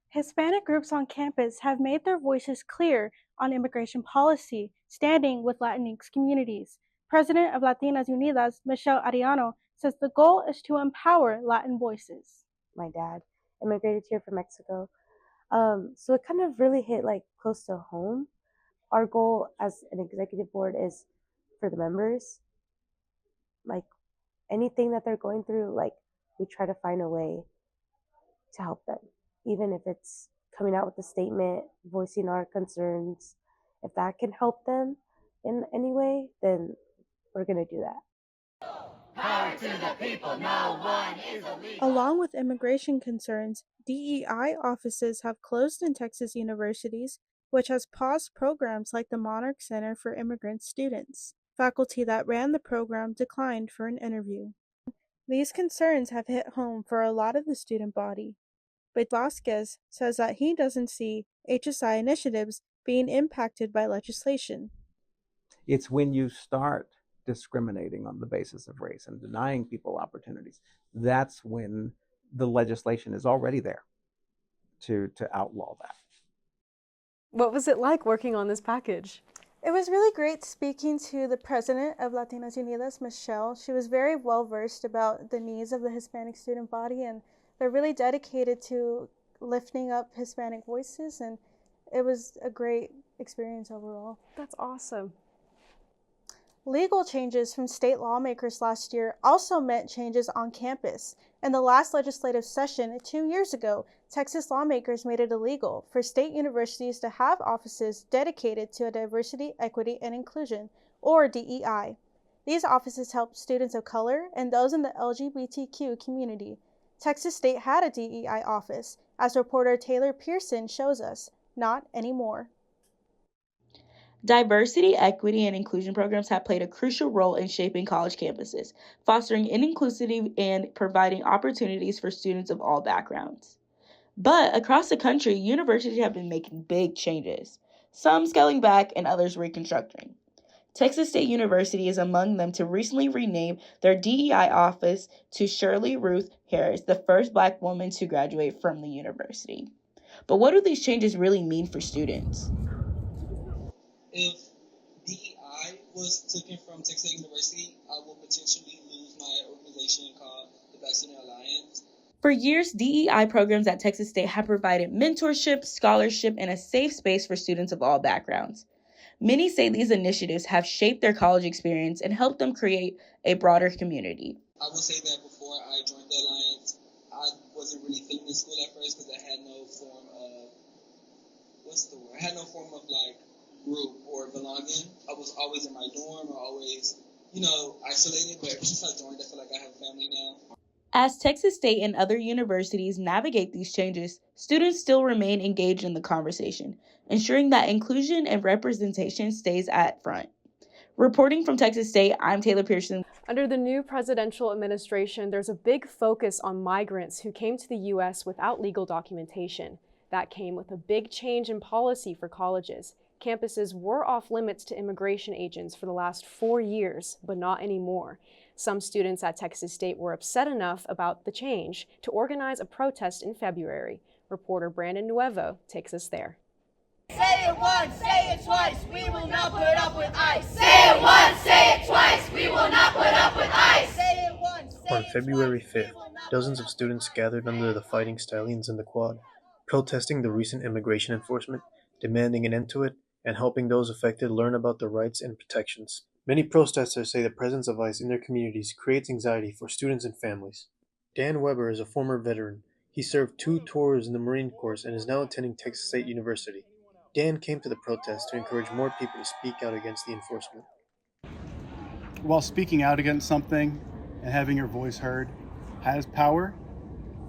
Hispanic groups on campus have made their voices clear on immigration policy, standing with Latinx communities. President of Latinas Unidas, Michelle Arellano, says the goal is to empower Latin voices. My dad immigrated here from Mexico, so it kind of really hit like close to home. Our goal as an executive board is for the members, like anything that they're going through, like we try to find a way to help them, even if it's coming out with a statement, voicing our concerns. If that can help them in any way, then we're going to do that. Power to the people, no one is illegal. Along with immigration concerns, DEI offices have closed in Texas universities, which has paused programs like the Monarch Center for Immigrant Students. Faculty that ran the program declined for an interview. These concerns have hit home for a lot of the student body, but Vasquez says that he doesn't see HSI initiatives being impacted by legislation. It's when you start discriminating on the basis of race and denying people opportunities, that's when the legislation is already there to outlaw that. What was it like working on this package? It was really great speaking to the president of Latinas Unidas, Michelle. She was very well versed about the needs of the Hispanic student body, and they're really dedicated to lifting up Hispanic voices, and it was a great experience overall. That's awesome. Legal changes from state lawmakers last year also meant changes on campus. In the last legislative session 2 years ago, Texas lawmakers made it illegal for state universities to have offices dedicated to diversity, equity, and inclusion, or DEI. These offices help students of color and those in the LGBTQ community. Texas State had a DEI office, as reporter Taylor Pearson shows us. Not anymore. Diversity, equity, and inclusion programs have played a crucial role in shaping college campuses, fostering inclusivity and providing opportunities for students of all backgrounds. But across the country, universities have been making big changes, some scaling back and others reconstructing. Texas State University is among them to recently rename their DEI office to Shirley Ruth Harris, the first Black woman to graduate from the university. But what do these changes really mean for students? If DEI was taken from Texas University, I will potentially lose my organization called the Black Student Alliance. For years, DEI programs at Texas State have provided mentorship, scholarship, and a safe space for students of all backgrounds. Many say these initiatives have shaped their college experience and helped them create a broader community. I will say that before I joined the Alliance, I wasn't really feeling in school at first because I had no form of, I had no form of group or belonging. I was always in my dorm or always, isolated, but ever since I joined, I feel like I have family now. As Texas State and other universities navigate these changes, students still remain engaged in the conversation, ensuring that inclusion and representation stays at front. Reporting from Texas State, I'm Taylor Pearson. Under the new presidential administration, there's a big focus on migrants who came to the U.S. without legal documentation. That came with a big change in policy for colleges. Campuses were off limits to immigration agents for the last 4 years, but not anymore. Some students at Texas State were upset enough about the change to organize a protest in February. Reporter Brandon Nuevo takes us there. Say it once, say it twice, we will not put up with ICE. Say it once, say it twice, we will not put up with ICE. Say it once, say On February 5th, dozens of students gathered under the Fighting Stallions in the Quad, protesting the recent immigration enforcement, demanding an end to it, and helping those affected learn about their rights and protections. Many protesters say the presence of ICE in their communities creates anxiety for students and families. Dan Weber is a former veteran. He served 2 tours in the Marine Corps and is now attending Texas State University. Dan came to the protest to encourage more people to speak out against the enforcement. While speaking out against something and having your voice heard has power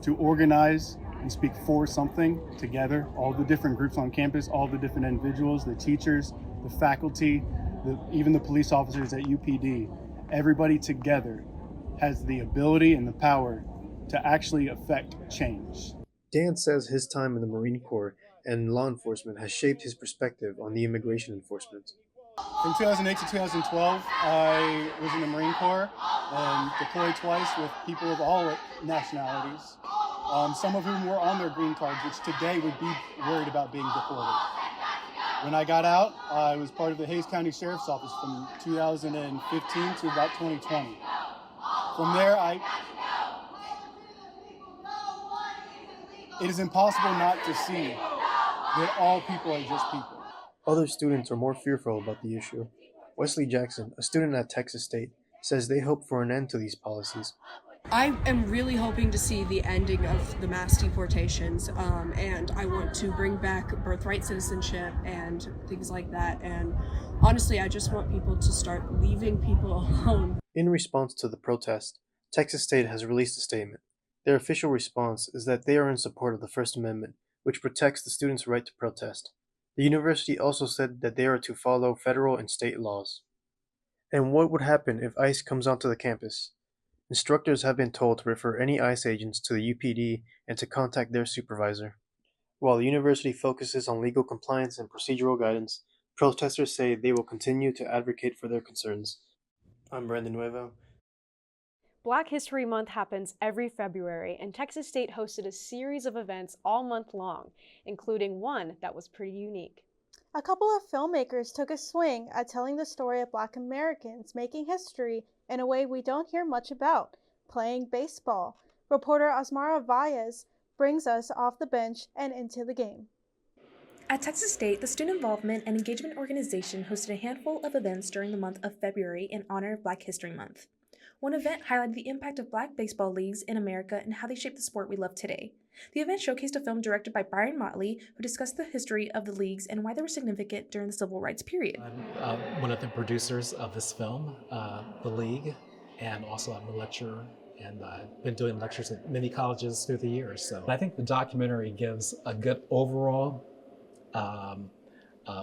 to organize and speak for something together, all the different groups on campus, all the different individuals, the teachers, the faculty, even the police officers at UPD, everybody together has the ability and the power to actually affect change. Dan says his time in the Marine Corps and law enforcement has shaped his perspective on the immigration enforcement. From 2008 to 2012, I was in the Marine Corps and deployed twice with people of all nationalities, some of whom were on their green cards, which today would be worried about being deported. When I got out, I was part of the Hays County Sheriff's Office from 2015 to about 2020. From there, it is impossible not to see that all people are just people. Other students are more fearful about the issue. Wesley Jackson, a student at Texas State, says they hope for an end to these policies. I am really hoping to see the ending of the mass deportations, and I want to bring back birthright citizenship and things like that. And honestly, I just want people to start leaving people alone. In response to the protest, Texas State has released a statement. Their official response is that they are in support of the First Amendment, which protects the students' right to protest. The university also said that they are to follow federal and state laws. And what would happen if ICE comes onto the campus? Instructors have been told to refer any ICE agents to the UPD and to contact their supervisor. While the university focuses on legal compliance and procedural guidance, protesters say they will continue to advocate for their concerns. I'm Brandon Nuevo. Black History Month happens every February, and Texas State hosted a series of events all month long, including one that was pretty unique. A couple of filmmakers took a swing at telling the story of Black Americans making history in a way we don't hear much about, playing baseball. Reporter Asmara Valles brings us off the bench and into the game. At Texas State, the Student Involvement and Engagement Organization hosted a handful of events during the month of February in honor of Black History Month. One event highlighted the impact of Black baseball leagues in America and how they shaped the sport we love today. The event showcased a film directed by Byron Motley, who discussed the history of the leagues and why they were significant during the Civil Rights period. I'm one of the producers of this film, The League, and also I'm a lecturer, and I've been doing lectures at many colleges through the years. So I think the documentary gives a good overall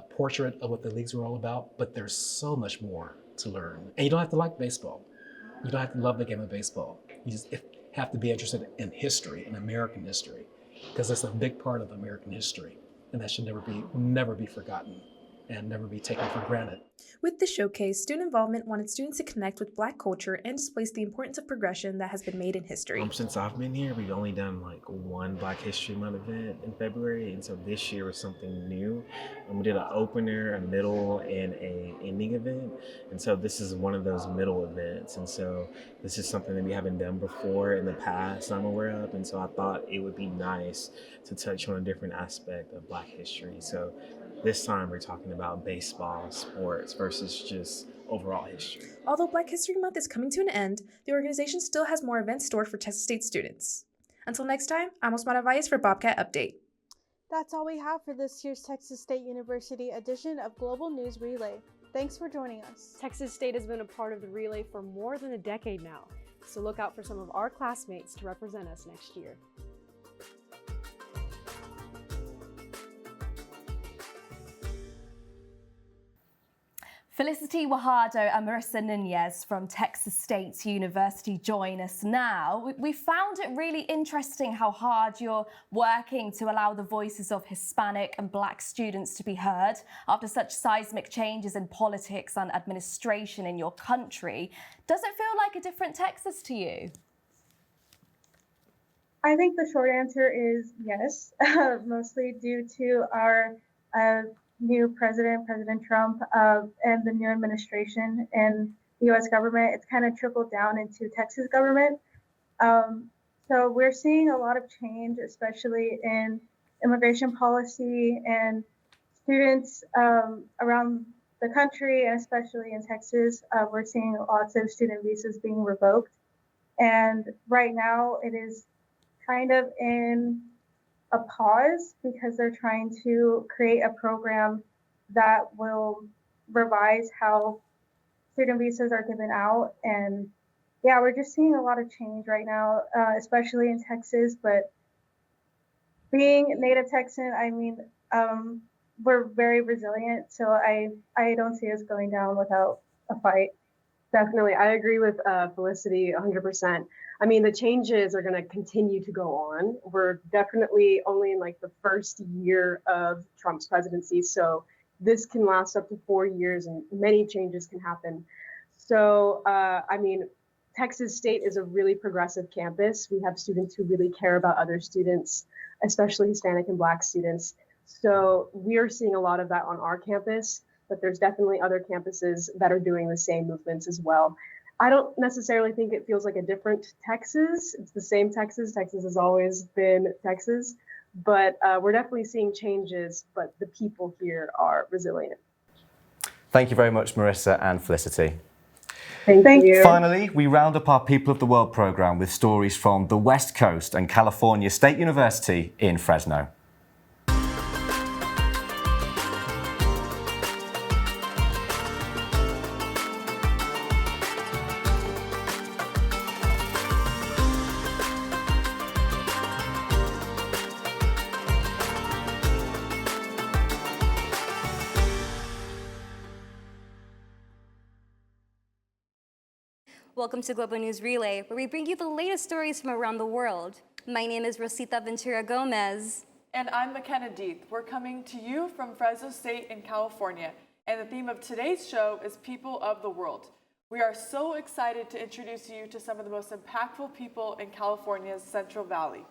portrait of what the leagues were all about, but there's so much more to learn. And you don't have to like baseball. You don't have to love the game of baseball. You just have to be interested in history, in American history, because that's a big part of American history, and that should never be forgotten and never be taken for granted. With the showcase, Student Involvement wanted students to connect with Black culture and displace the importance of progression that has been made in history. Since I've been here, we've only done like one Black History Month event in February, and so this year was something new. We did an opener, a middle, and an ending event, and so this is one of those middle events, and so this is something that we haven't done before in the past I'm aware of, and so I thought it would be nice to touch on a different aspect of Black history. So this time we're talking about baseball, sports, versus just overall history. Although Black History Month is coming to an end, the organization still has more events stored for Texas State students. Until next time, I'm Osmara Valles for Bobcat Update. That's all we have for this year's Texas State University edition of Global News Relay. Thanks for joining us. Texas State has been a part of the relay for more than a decade now, so look out for some of our classmates to represent us next year. Felicity Guajardo and Marissa Nunez from Texas State University join us now. We found it really interesting how hard you're working to allow the voices of Hispanic and Black students to be heard after such seismic changes in politics and administration in your country. Does it feel like a different Texas to you? I think the short answer is yes, mostly due to our new President Trump, and the new administration and the U.S. government. It's kind of trickled down into Texas government. So we're seeing a lot of change, especially in immigration policy, and students around the country, and especially in Texas, we're seeing lots of student visas being revoked. And right now it is kind of in a pause because they're trying to create a program that will revise how student visas are given out. And yeah, we're just seeing a lot of change right now, especially in Texas. But being native Texan, I mean, we're very resilient. So I don't see us going down without a fight. Definitely. I agree with Felicity 100%. I mean, the changes are going to continue to go on. We're definitely only in like the first year of Trump's presidency. So this can last up to 4 years and many changes can happen. So, I mean, Texas State is a really progressive campus. We have students who really care about other students, especially Hispanic and Black students. So we are seeing a lot of that on our campus, but there's definitely other campuses that are doing the same movements as well. I don't necessarily think it feels like a different Texas. It's the same Texas. Texas has always been Texas, but we're definitely seeing changes, but the people here are resilient. Thank you very much, Marissa and Felicity. Thank you. Finally, we round up our People of the World programme with stories from the West Coast and California State University in Fresno. Welcome to Global News Relay, where we bring you the latest stories from around the world. My name is Rosita Ventura Gomez. And I'm McKenna Deeth. We're coming to you from Fresno State in California, and the theme of today's show is People of the World. We are so excited to introduce you to some of the most impactful people in California's Central Valley.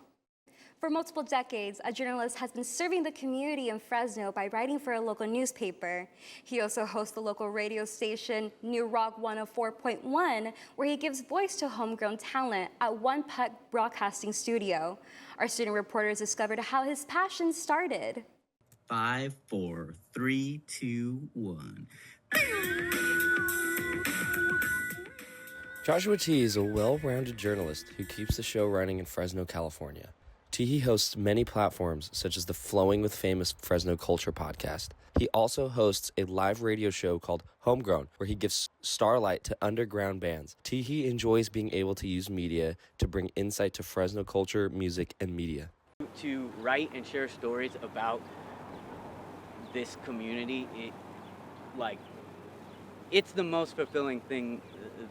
For multiple decades, a journalist has been serving the community in Fresno by writing for a local newspaper. He also hosts the local radio station New Rock 104.1, where he gives voice to homegrown talent at One Puck Broadcasting Studio. Our student reporters discovered how his passion started. 5, 4, 3, 2, 1. Joshua T. is a well-rounded journalist who keeps the show running in Fresno, California. T. hosts many platforms, such as the Flowing with Famous Fresno Culture podcast. He also hosts a live radio show called Homegrown, where he gives starlight to underground bands. T. enjoys being able to use media to bring insight to Fresno culture, music, and media. To write and share stories about this community, it's the most fulfilling thing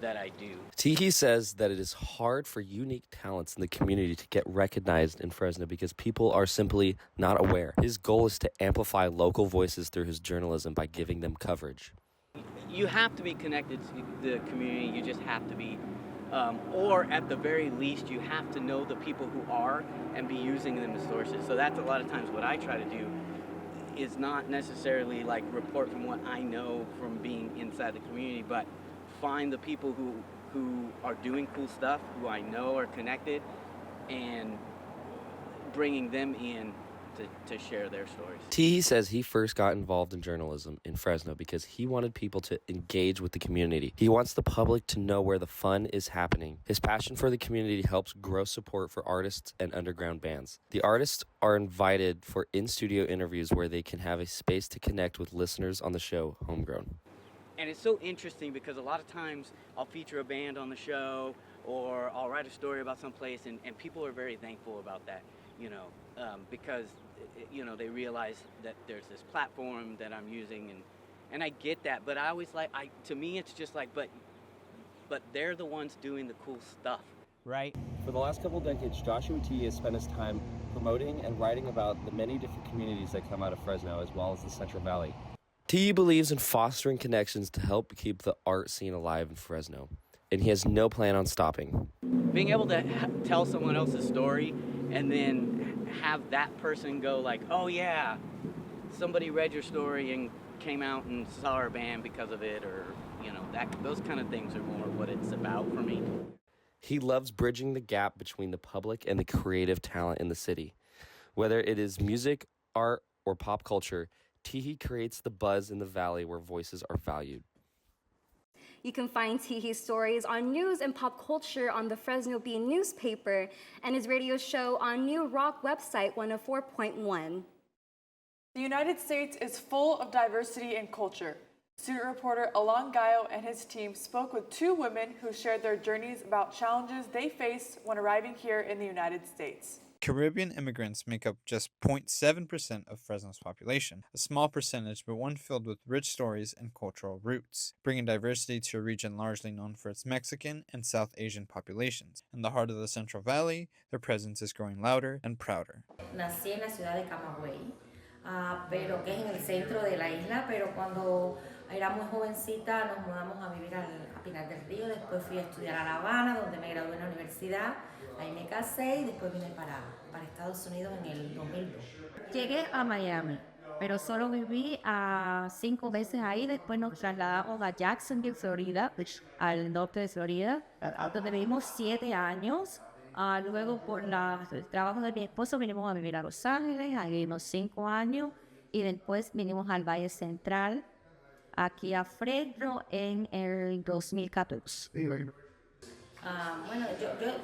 that I do. T. says that it is hard for unique talents in the community to get recognized in Fresno because people are simply not aware. His goal is to amplify local voices through his journalism by giving them coverage. You have to be connected to the community, you just have to be. Or at the very least, you have to know the people who are and be using them as sources. So that's a lot of times what I try to do is not necessarily like report from what I know from being inside the community, but find the people who are doing cool stuff, who I know are connected, and bringing them in to share their stories. T. says he first got involved in journalism in Fresno because he wanted people to engage with the community. He wants the public to know where the fun is happening. His passion for the community helps grow support for artists and underground bands. The artists are invited for in-studio interviews where they can have a space to connect with listeners on the show Homegrown. And it's so interesting because a lot of times I'll feature a band on the show or I'll write a story about some place and people are very thankful about that, because, they realize that there's this platform that I'm using and I get that, but I always to me it's just like, but they're the ones doing the cool stuff. Right. For the last couple decades, Joshua T. has spent his time promoting and writing about the many different communities that come out of Fresno as well as the Central Valley. T. believes in fostering connections to help keep the art scene alive in Fresno, and he has no plan on stopping. Being able to tell someone else's story and then have that person go like, oh yeah, somebody read your story and came out and saw our band because of it, or, those kind of things are more what it's about for me. He loves bridging the gap between the public and the creative talent in the city. Whether it is music, art, or pop culture, T. creates the buzz in the valley where voices are valued. You can find T.'s stories on news and pop culture on the Fresno Bee newspaper and his radio show on New Rock website 104.1. The United States is full of diversity and culture. Student reporter Alon Gayo and his team spoke with 2 women who shared their journeys about challenges they faced when arriving here in the United States. Caribbean immigrants make up just 0.7% of Fresno's population, a small percentage but one filled with rich stories and cultural roots, bringing diversity to a region largely known for its Mexican and South Asian populations. In the heart of the Central Valley, their presence is growing louder and prouder. Nací en la ciudad de Camagüey, pero que es en el centro de la isla, pero cuando era muy jovencita nos mudamos a vivir a Pinar del Río, después fui a estudiar a La Habana, donde me gradué en la universidad, ahí me casé y después vine para Estados Unidos en el 2002. Llegué a Miami, pero solo viví 5 meses ahí, después nos trasladamos a Jacksonville, Florida, al norte de Florida, donde vivimos 7 años. Luego por el trabajo de mi esposo vinimos a vivir a Los Ángeles, ahí vivimos 5 años y después vinimos al Valle Central, aquí a Fresno en el 2014. Bueno,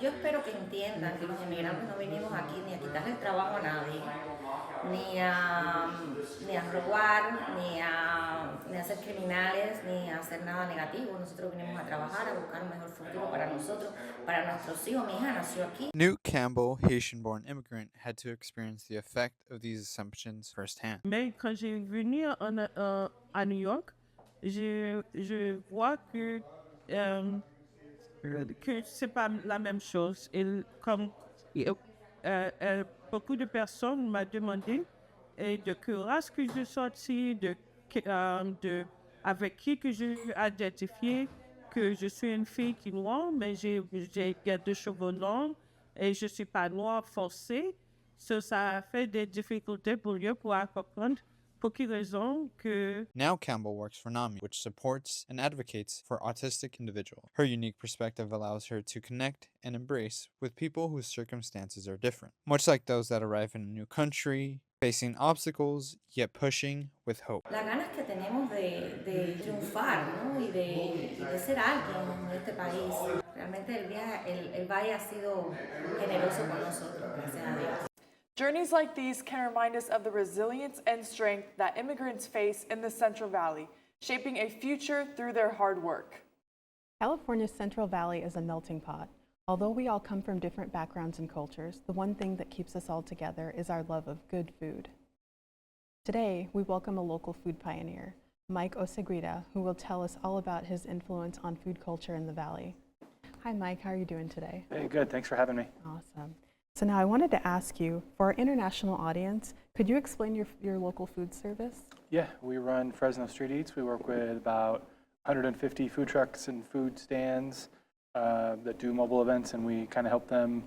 yo espero que entiendan que los inmigrantes no venimos aquí ni a quitarle el trabajo a nadie, ni a robar, ni a ser criminales, ni a hacer nada negativo. Nosotros venimos a trabajar, a buscar un mejor futuro para nosotros, para nuestros hijos. Mi hija nació aquí. Newt Campbell, Haitian-born immigrant, had to experience the effect of these assumptions firsthand. Mais quand j'ai venu à New York, je vois que c'est pas la même chose. Beaucoup de personnes m'ont demandé de quelle race que je sortis, avec qui que je identifié que je suis une fille qui est noire, mais j'ai des cheveux longs et je suis pas noire foncée. Ça a fait des difficultés pour eux pour comprendre. Now Campbell works for NAMI, which supports and advocates for autistic individuals. Her unique perspective allows her to connect and embrace with people whose circumstances are different, much like those that arrive in a new country, facing obstacles, yet pushing with hope. Las ganas que tenemos de triunfar, ¿no? y de ser alguien en este país. Realmente el Valle ha sido generoso con nosotros, gracias a Dios. Journeys like these can remind us of the resilience and strength that immigrants face in the Central Valley, shaping a future through their hard work. California's Central Valley is a melting pot. Although we all come from different backgrounds and cultures, the one thing that keeps us all together is our love of good food. Today, we welcome a local food pioneer, Mike Oseguida, who will tell us all about his influence on food culture in the Valley. Hi, Mike. How are you doing today? Hey, good. Thanks for having me. Awesome. So now I wanted to ask you, for our international audience, could you explain your local food service? Yeah, we run Fresno Street Eats. We work with about 150 food trucks and food stands that do mobile events, and we kind of help them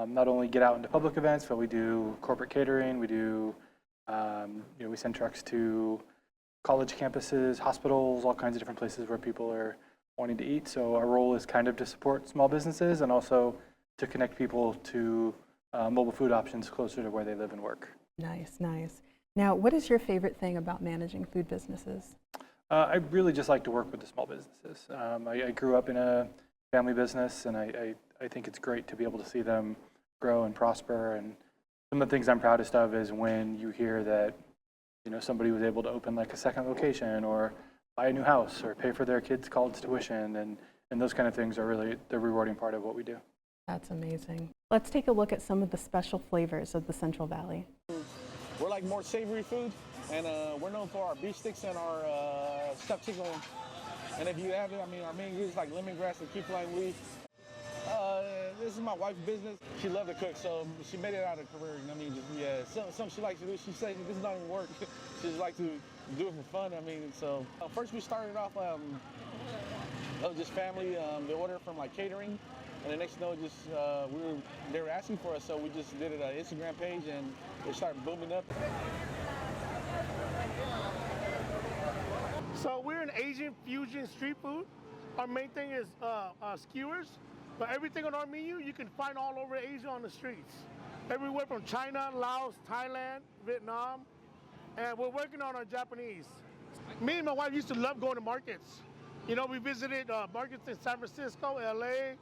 not only get out into public events, but we do corporate catering. We do, we send trucks to college campuses, hospitals, all kinds of different places where people are wanting to eat. So our role is kind of to support small businesses and also to connect people to mobile food options closer to where they live and work. Nice, nice. Now, what is your favorite thing about managing food businesses? I really just like to work with the small businesses. I grew up in a family business, and I think it's great to be able to see them grow and prosper. And some of the things I'm proudest of is when you hear that, somebody was able to open like a second location or buy a new house or pay for their kids' college tuition, and those kind of things are really the rewarding part of what we do. That's amazing. Let's take a look at some of the special flavors of the Central Valley. We're like more savory food, and we're known for our beef sticks and our stuffed chicken. And if you have it, our main ingredients like lemongrass and key lime leaf. This is my wife's business. She loved to cook, so she made it out of career. Something she likes to do. She says this is not even work. She just likes to do it for fun. So first we started off just family. They ordered from like catering. And the next thing they were asking for us, so we just did it on an Instagram page, and it started booming up. So we're an Asian fusion street food. Our main thing is skewers, but everything on our menu you can find all over Asia on the streets. Everywhere from China, Laos, Thailand, Vietnam, and we're working on our Japanese. Me and my wife used to love going to markets. We visited markets in San Francisco, LA,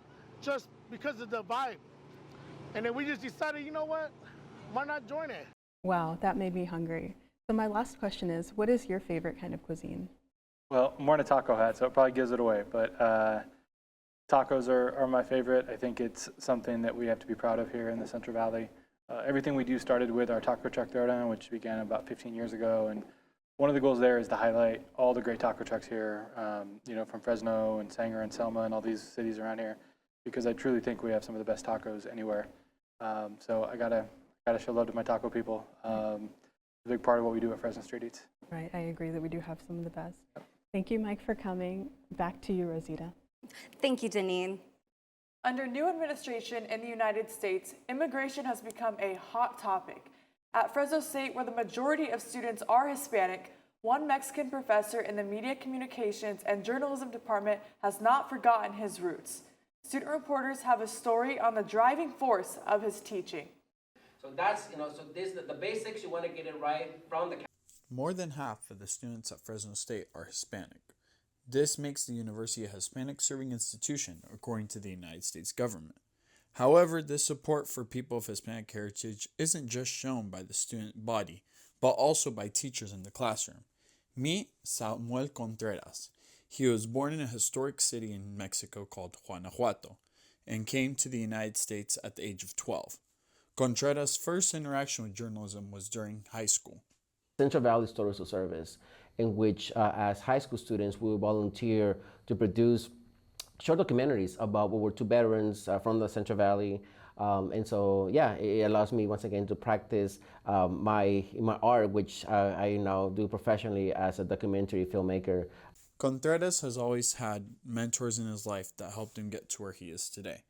just because of the vibe. And then we just decided, why not join it? Wow, that made me hungry. So my last question is, what is your favorite kind of cuisine? Well, I'm wearing a taco hat, so it probably gives it away, but tacos are my favorite. I think it's something that we have to be proud of here in the Central Valley. Everything we do started with our taco truck throwdown, which began about 15 years ago. And one of the goals there is to highlight all the great taco trucks here, from Fresno and Sanger and Selma and all these cities around here, because I truly think we have some of the best tacos anywhere. So I gotta show love to my taco people. It's a big part of what we do at Fresno Street Eats. Right, I agree that we do have some of the best. Thank you, Mike, for coming. Back to you, Rosita. Thank you, Janine. Under new administration in the United States, immigration has become a hot topic. At Fresno State, where the majority of students are Hispanic, one Mexican professor in the Media Communications and Journalism department has not forgotten his roots. Student reporters have a story on the driving force of his teaching. So that's, the basics, you want to get it right from the... More than half of the students at Fresno State are Hispanic. This makes the university a Hispanic-serving institution, according to the United States government. However, this support for people of Hispanic heritage isn't just shown by the student body, but also by teachers in the classroom. Meet Samuel Contreras. He was born in a historic city in Mexico called Guanajuato, and came to the United States at the age of 12. Contreras' first interaction with journalism was during high school. Central Valley Stories of Service, in which as high school students we would volunteer to produce short documentaries about World War II veterans from the Central Valley. And so, it allows me once again to practice my art, which I now do professionally as a documentary filmmaker. Contreras has always had mentors in his life that helped him get to where he is today.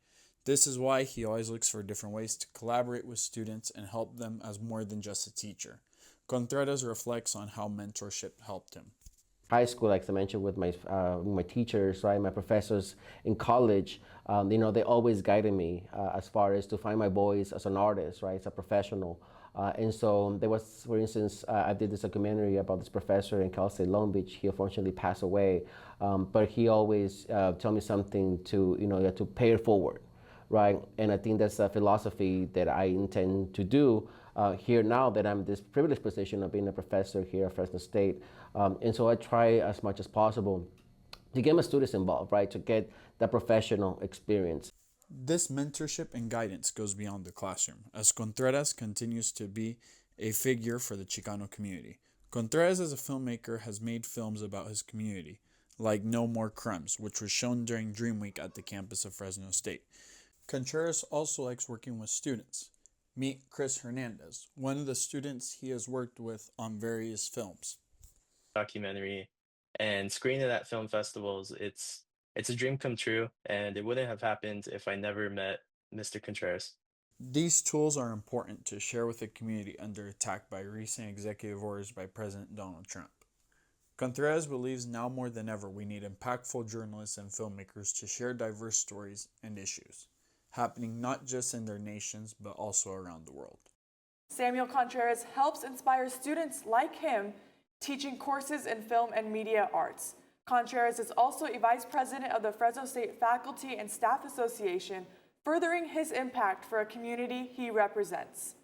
This is why he always looks for different ways to collaborate with students and help them as more than just a teacher. Contreras reflects on how mentorship helped him. High school, like I mentioned, with my teachers, right, my professors in college, they always guided me as far as to find my voice as an artist, right, as a professional. And so there was, for instance, I did this documentary about this professor in Cal State Long Beach. He unfortunately passed away, but he always told me something to, to pay it forward, right? And I think that's a philosophy that I intend to do here now that I'm in this privileged position of being a professor here at Fresno State. And so I try as much as possible to get my students involved, right, to get that professional experience. This mentorship and guidance goes beyond the classroom, as Contreras continues to be a figure for the Chicano community. Contreras as a filmmaker has made films about his community, like No More Crumbs, which was shown during Dream Week at the campus of Fresno State. Contreras also likes working with students. Meet Chris Hernandez, one of the students he has worked with on various films. Documentary and screening at film festivals, it's a dream come true, and it wouldn't have happened if I never met Mr. Contreras. These tools are important to share with a community under attack by recent executive orders by President Donald Trump. Contreras believes now more than ever we need impactful journalists and filmmakers to share diverse stories and issues, happening not just in their nations, but also around the world. Samuel Contreras helps inspire students like him teaching courses in film and media arts. Contreras is also a vice president of the Fresno State Faculty and Staff Association, furthering his impact for a community he represents.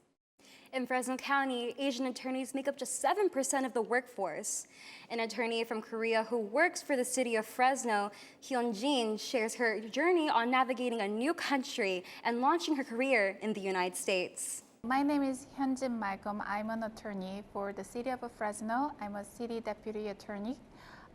In Fresno County, Asian attorneys make up just 7% of the workforce. An attorney from Korea who works for the city of Fresno, Hyun-jin, shares her journey on navigating a new country and launching her career in the United States. My name is Hyun-jin Malcolm. I'm an attorney for the city of Fresno. I'm a city deputy attorney.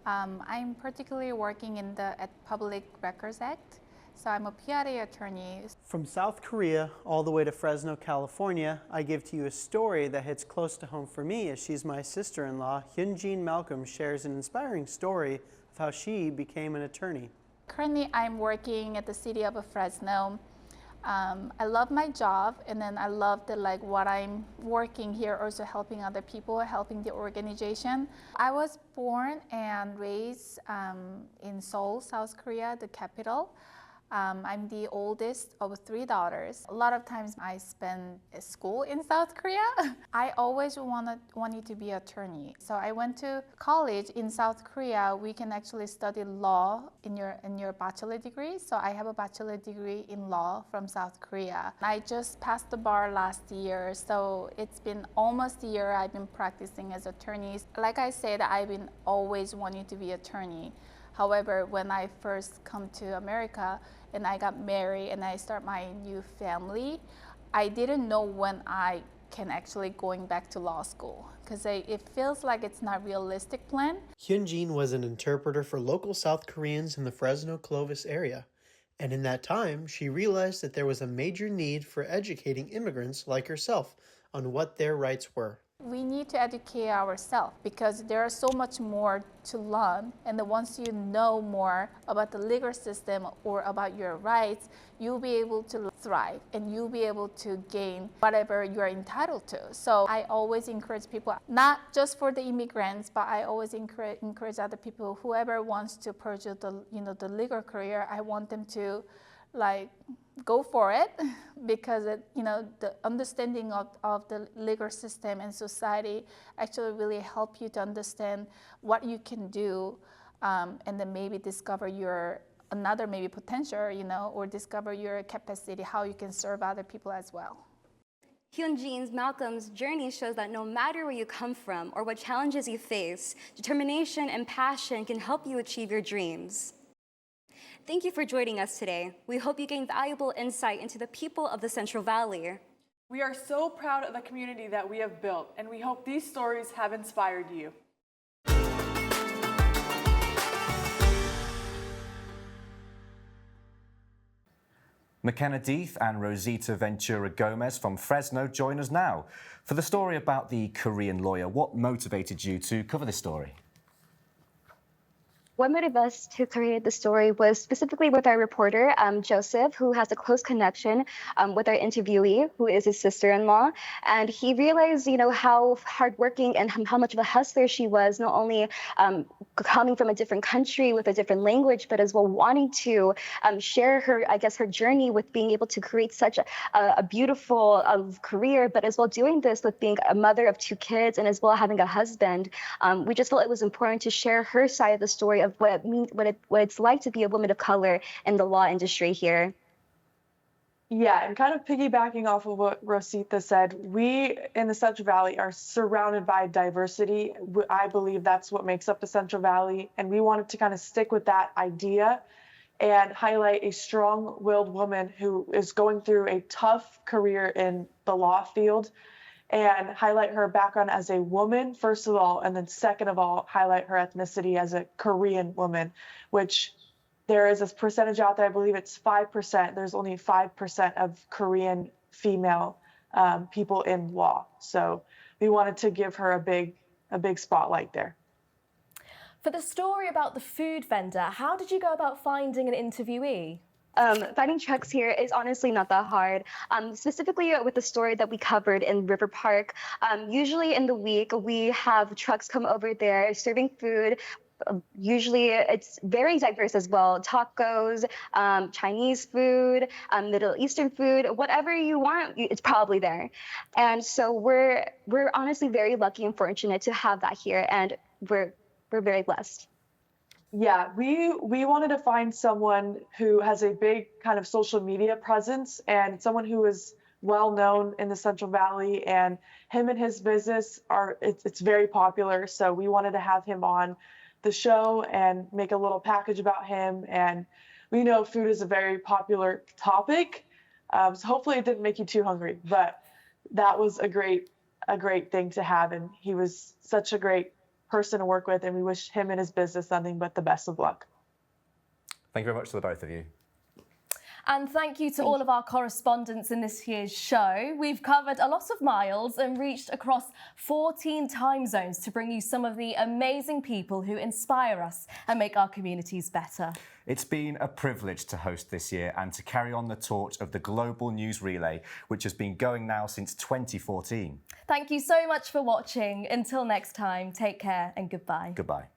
I'm particularly working in the Public Records Act. So I'm a PRA attorney. From South Korea all the way to Fresno, California, I give to you a story that hits close to home for me as she's my sister-in-law. Hyun-jin Malcolm shares an inspiring story of how she became an attorney. Currently, I'm working at the city of Fresno. I love my job, and then I love what I'm working here, also helping other people, helping the organization. I was born and raised in Seoul, South Korea, the capital. I'm the oldest of 3 daughters. A lot of times I spend school in South Korea. I always wanted to be an attorney. So I went to college in South Korea. We can actually study law in your bachelor degree. So I have a bachelor degree in law from South Korea. I just passed the bar last year. So it's been almost a year I've been practicing as an attorney. Like I said, I've been always wanting to be an attorney. However, when I first come to America and I got married and I start my new family, I didn't know when I can actually going back to law school because it feels like it's not a realistic plan. Hyunjin was an interpreter for local South Koreans in the Fresno Clovis area. And in that time, she realized that there was a major need for educating immigrants like herself on what their rights were. We need to educate ourselves because there is so much more to learn, and then once you know more about the legal system or about your rights, you'll be able to thrive and you'll be able to gain whatever you're entitled to. So I always encourage people, not just for the immigrants, but I always encourage other people, whoever wants to pursue the legal career, I want them to go for it because the understanding of the legal system and society actually really help you to understand what you can do and then maybe discover your another maybe potential, or discover your capacity, how you can serve other people as well. Hyunjin's Malcolm's journey shows that no matter where you come from or what challenges you face, determination and passion can help you achieve your dreams. Thank you for joining us today. We hope you gained valuable insight into the people of the Central Valley. We are so proud of the community that we have built, and we hope these stories have inspired you. McKenna Deeth and Rosita Ventura Gomez from Fresno join us now for the story about the Korean lawyer. What motivated you to cover this story? What motivated us to create the story was specifically with our reporter, Joseph, who has a close connection with our interviewee, who is his sister-in-law. And he realized, how hardworking and how much of a hustler she was, not only coming from a different country with a different language, but as well wanting to share her journey with being able to create such a beautiful career, but as well doing this with being a mother of 2 kids and as well having a husband. We just felt it was important to share her side of the story of what it's like to be a woman of color in the law industry here. Yeah, and kind of piggybacking off of what Rosita said, we in the Central Valley are surrounded by diversity. I believe that's what makes up the Central Valley, and we wanted to kind of stick with that idea and highlight a strong-willed woman who is going through a tough career in the law field, and highlight her background as a woman, first of all, and then second of all, highlight her ethnicity as a Korean woman, which there is this percentage out there, I believe it's 5%. There's only 5% of Korean female people in law. So we wanted to give her a big spotlight there. For the story about the food vendor, how did you go about finding an interviewee? Finding trucks here is honestly not that hard. Specifically with the story that we covered in River Park, usually in the week we have trucks come over there serving food. Usually it's very diverse as well. Tacos, Chinese food, Middle Eastern food, whatever you want, it's probably there. And so we're honestly very lucky and fortunate to have that here, and we're very blessed. Yeah, we wanted to find someone who has a big kind of social media presence and someone who is well known in the Central Valley, and him and his business it's very popular. So we wanted to have him on the show and make a little package about him. And we know food is a very popular topic. So hopefully it didn't make you too hungry, but that was a great thing to have. And he was such a great person to work with, and we wish him and his business nothing but the best of luck. Thank you very much to the both of you. And thank you to all of our correspondents in this year's show. We've covered a lot of miles and reached across 14 time zones to bring you some of the amazing people who inspire us and make our communities better. It's been a privilege to host this year and to carry on the torch of the Global News Relay, which has been going now since 2014. Thank you so much for watching. Until next time, take care and goodbye. Goodbye.